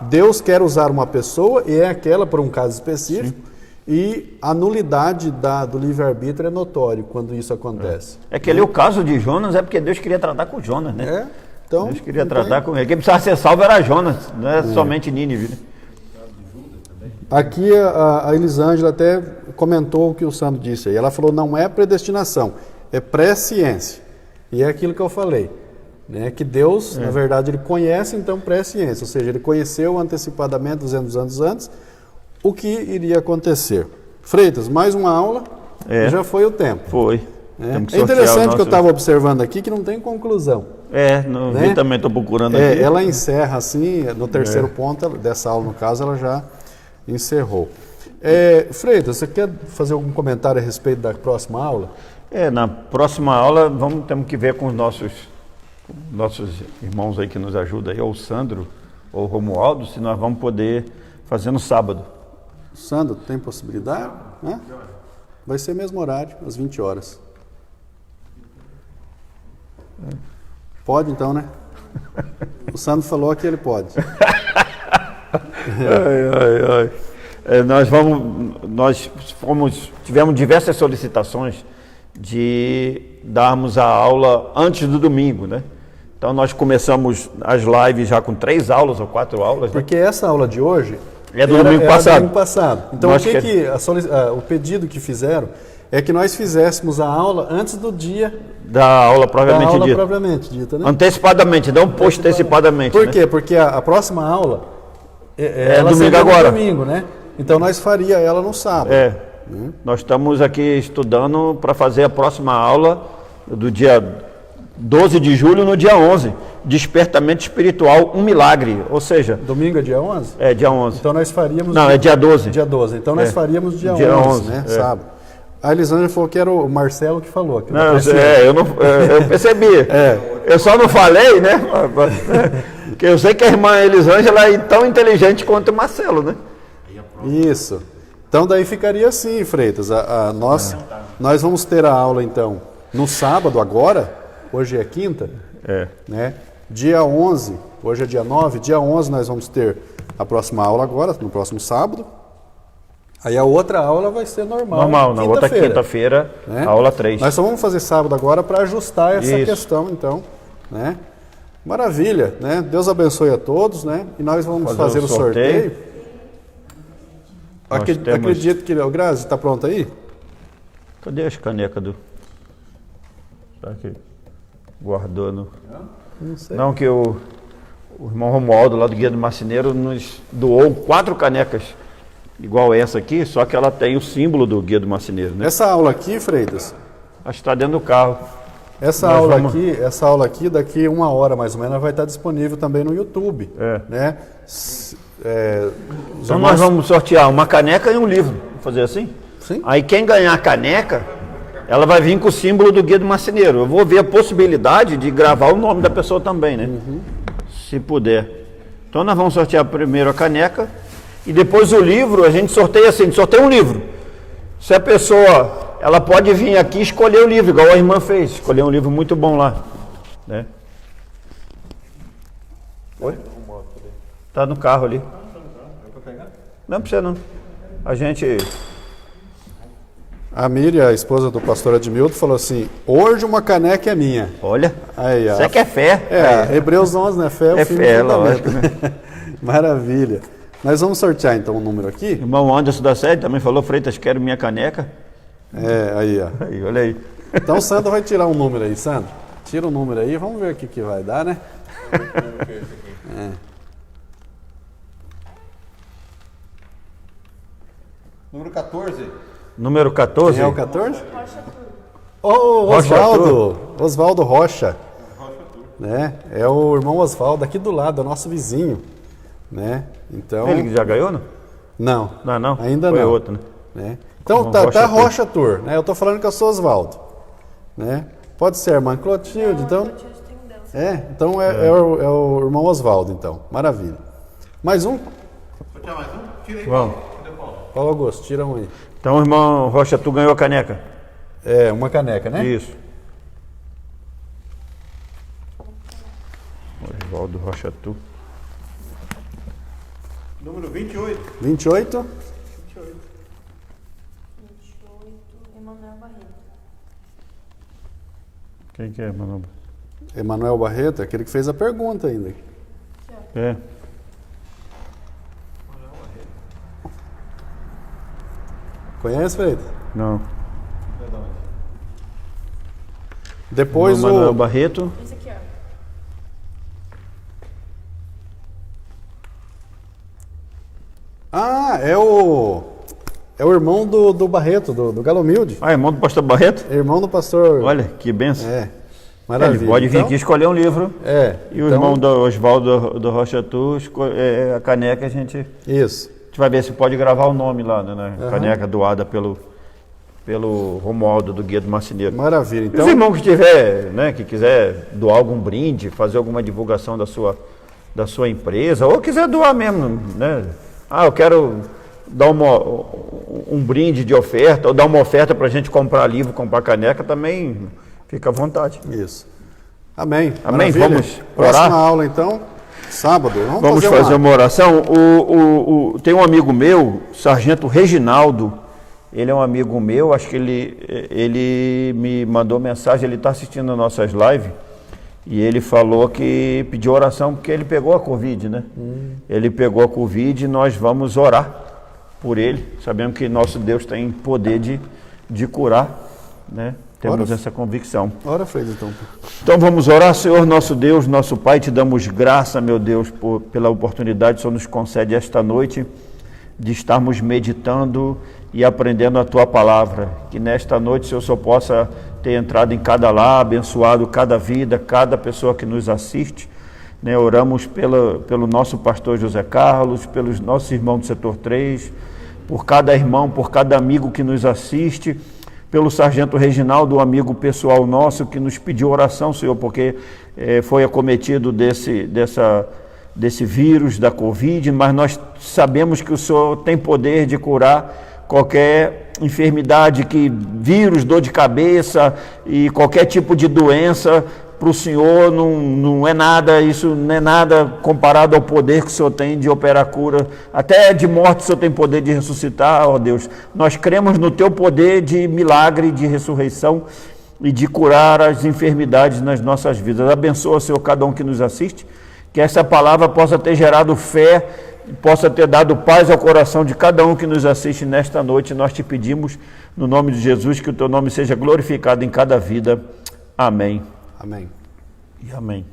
Deus quer usar uma pessoa e é aquela por um caso específico. Sim. E a nulidade do livre-arbítrio é notório quando isso acontece. É que ali o caso de Jonas é porque Deus queria tratar com Jonas, né? Então, Deus queria tratar com ele. Quem precisava ser salvo era Jonas, não é somente Nínive. Né? Aqui a Elisângela até comentou o que o Sandro disse aí. Ela falou, não é predestinação, é presciência. E é aquilo que eu falei, né? Que Deus, na verdade, Ele conhece, então, presciência. Ou seja, Ele conheceu antecipadamente, 200 anos antes, o que iria acontecer. Freitas, mais uma aula, e já foi o tempo. Foi. É interessante que eu estava observando aqui que não tem conclusão. Não né? vi também, estou procurando aqui. Ela encerra assim, no terceiro ponto dessa aula, no caso, ela já encerrou. Freitas, você quer fazer algum comentário a respeito da próxima aula? Na próxima aula temos que ver com os nossos irmãos aí que nos ajudam aí, ou o Sandro, ou o Romualdo, se nós vamos poder fazer no sábado. Sandro, tem possibilidade? Né? Vai ser mesmo horário, às 20 horas. Pode então, né? O Sandro falou que ele pode. Nós tivemos diversas solicitações de darmos a aula antes do domingo, né? Então nós começamos as lives já com 3 aulas ou 4 aulas. Porque essa aula de hoje é do domingo passado. Então o pedido que fizeram é que nós fizéssemos a aula antes do dia da aula propriamente dita, né? Antecipadamente, não postecipadamente. Por quê? Porque a próxima aula ela domingo agora. Domingo, né? Então nós faria ela no sábado. Nós estamos aqui estudando para fazer a próxima aula do dia 12 de julho no dia 11. Despertamento espiritual, um milagre. Ou seja... Domingo é dia 11? É, dia 11. Então nós faríamos... Não, é dia 12. Dia 12. Então nós faríamos dia 11, né? Sábado. A Elisângela falou que era o Marcelo que falou. Que eu percebi. Eu só não falei, né? Porque eu sei que a irmã Elisângela é tão inteligente quanto o Marcelo, né? Isso. Então daí ficaria assim, Freitas. Nós vamos ter a aula, então, no sábado agora. Hoje é quinta. Né? Dia 11, hoje é dia 9. Dia 11 nós vamos ter a próxima aula agora, no próximo sábado. Aí a outra aula vai ser normal na outra quinta-feira, né? Aula 3. Nós só vamos fazer sábado agora para ajustar essa questão, então, né? Maravilha, né? Deus abençoe a todos, né? E nós vamos fazer o sorteio. Acredito que o Grazi está pronto aí? Cadê as canecas do... Está aqui, guardando. Não sei. Não, que o irmão Romualdo, lá do Guia do Marceneiro, nos doou 4 canecas igual essa aqui, só que ela tem o símbolo do Guia do Marceneiro, né? Essa aula aqui, Freitas? Acho que está dentro do carro. Essa aula aqui, daqui 1 hora mais ou menos, vai estar disponível também no YouTube. Né? Então nós vamos sortear uma caneca e um livro. Vamos fazer assim? Sim. Aí quem ganhar a caneca, ela vai vir com o símbolo do Guia do Marceneiro. Eu vou ver a possibilidade de gravar o nome da pessoa também, né? Se puder. Então nós vamos sortear primeiro a caneca e depois o livro, a gente sorteia assim, sorteia um livro. Se a pessoa, ela pode vir aqui e escolher o livro, igual a irmã fez, escolher um livro muito bom lá, né? Oi? Tá no carro ali. Não precisa não. A gente... A Miriam, a esposa do pastor Edmildo, falou assim, hoje uma caneca é minha. Olha, Aí, ó. você que é fé. É, Hebreus 11, né? Fé é o É fim do fé, fundamento. lógico, né? Maravilha. Nós vamos sortear então um número aqui. Irmão Anderson da Sede também falou, Freitas, quero minha caneca. É, aí, ó. Aí, olha aí. Então o Sandro vai tirar um número aí, Sandro. Tira um número aí, vamos ver o que vai dar, né? É. Número 14. Número 14. Quem é o 14? Rocha Tur. Ô, Rocha Osvaldo. Osvaldo Rocha. Né? É o irmão Osvaldo, aqui do lado, é o nosso vizinho. Né? Então... Ele que já ganhou, não? Não. Não. Ainda Foi não. outro, né? Né? Então Irmão tá Rocha Tur. Rocha Tur, né? Eu tô falando que eu sou Osvaldo. Né? Pode ser a irmã Clotilde, então... Então é o irmão Osvaldo, então. Maravilha. Mais um? Sortear mais um? Tira aí. Vamos. Cadê o Paulo? Paulo Augusto, tira um aí. Então, irmão Rocha, tu ganhou a caneca. É, uma caneca, né? Isso. Osvaldo Rocha, tu. Número 28. 28. 28, Emanuel Barreto. Quem que é, mano? Emanuel Barreto, aquele que fez a pergunta ainda. É. Conhece, Freitas? Não. Depois Manuel o... Barreto. Esse aqui, ó. Ah, é o irmão do Barreto, do Galomilde. Ah, irmão do pastor Barreto? Irmão do pastor... Olha, que benção. É, maravilha. Ele pode vir Então, aqui escolher um livro. É. E o então, irmão do Osvaldo do Rocha Tu, a caneca, a gente Isso. vai ver se pode gravar o nome lá, né? Caneca doada pelo Romualdo do Guia do Marceneiro. Maravilha. E Então, os irmãos que tiver, né, que quiser doar algum brinde, fazer alguma divulgação da sua empresa, ou quiser doar mesmo, né? Ah, eu quero dar um brinde de oferta, ou dar uma oferta para a gente comprar livro, comprar caneca, também fica à vontade. isso. Amém. Amém. Maravilha. Vamos Próxima orar? aula, então, sábado. Vamos fazer uma oração. Tem um amigo meu, Sargento Reginaldo, ele é um amigo meu, acho que ele me mandou mensagem, ele está assistindo as nossas lives, e ele falou que pediu oração porque ele pegou a Covid, né? Ele pegou a Covid e nós vamos orar por ele. Sabemos que nosso Deus tem poder de curar, né? Temos essa convicção. Ora, Freitas, então. Então vamos orar. Senhor nosso Deus, nosso Pai, te damos graça, meu Deus, pela oportunidade que o Senhor nos concede esta noite de estarmos meditando e aprendendo a Tua Palavra. Que nesta noite, Senhor, só possa ter entrado em cada lar, abençoado cada vida, cada pessoa que nos assiste. Né? Oramos pelo nosso pastor José Carlos, pelos nossos irmãos do setor 3, por cada irmão, por cada amigo que nos assiste, pelo Sargento Reginaldo, um amigo pessoal nosso que nos pediu oração, Senhor, porque foi acometido desse vírus, da Covid, mas nós sabemos que o Senhor tem poder de curar qualquer enfermidade, vírus, dor de cabeça e qualquer tipo de doença. Para o Senhor não é nada, isso não é nada comparado ao poder que o Senhor tem de operar cura, até de morte o Senhor tem poder de ressuscitar, ó Deus. Nós cremos no Teu poder de milagre, de ressurreição e de curar as enfermidades nas nossas vidas. Abençoa, Senhor, cada um que nos assiste, que essa palavra possa ter gerado fé, possa ter dado paz ao coração de cada um que nos assiste nesta noite. Nós te pedimos, no nome de Jesus, que o Teu nome seja glorificado em cada vida. Amém. Amém. E amém.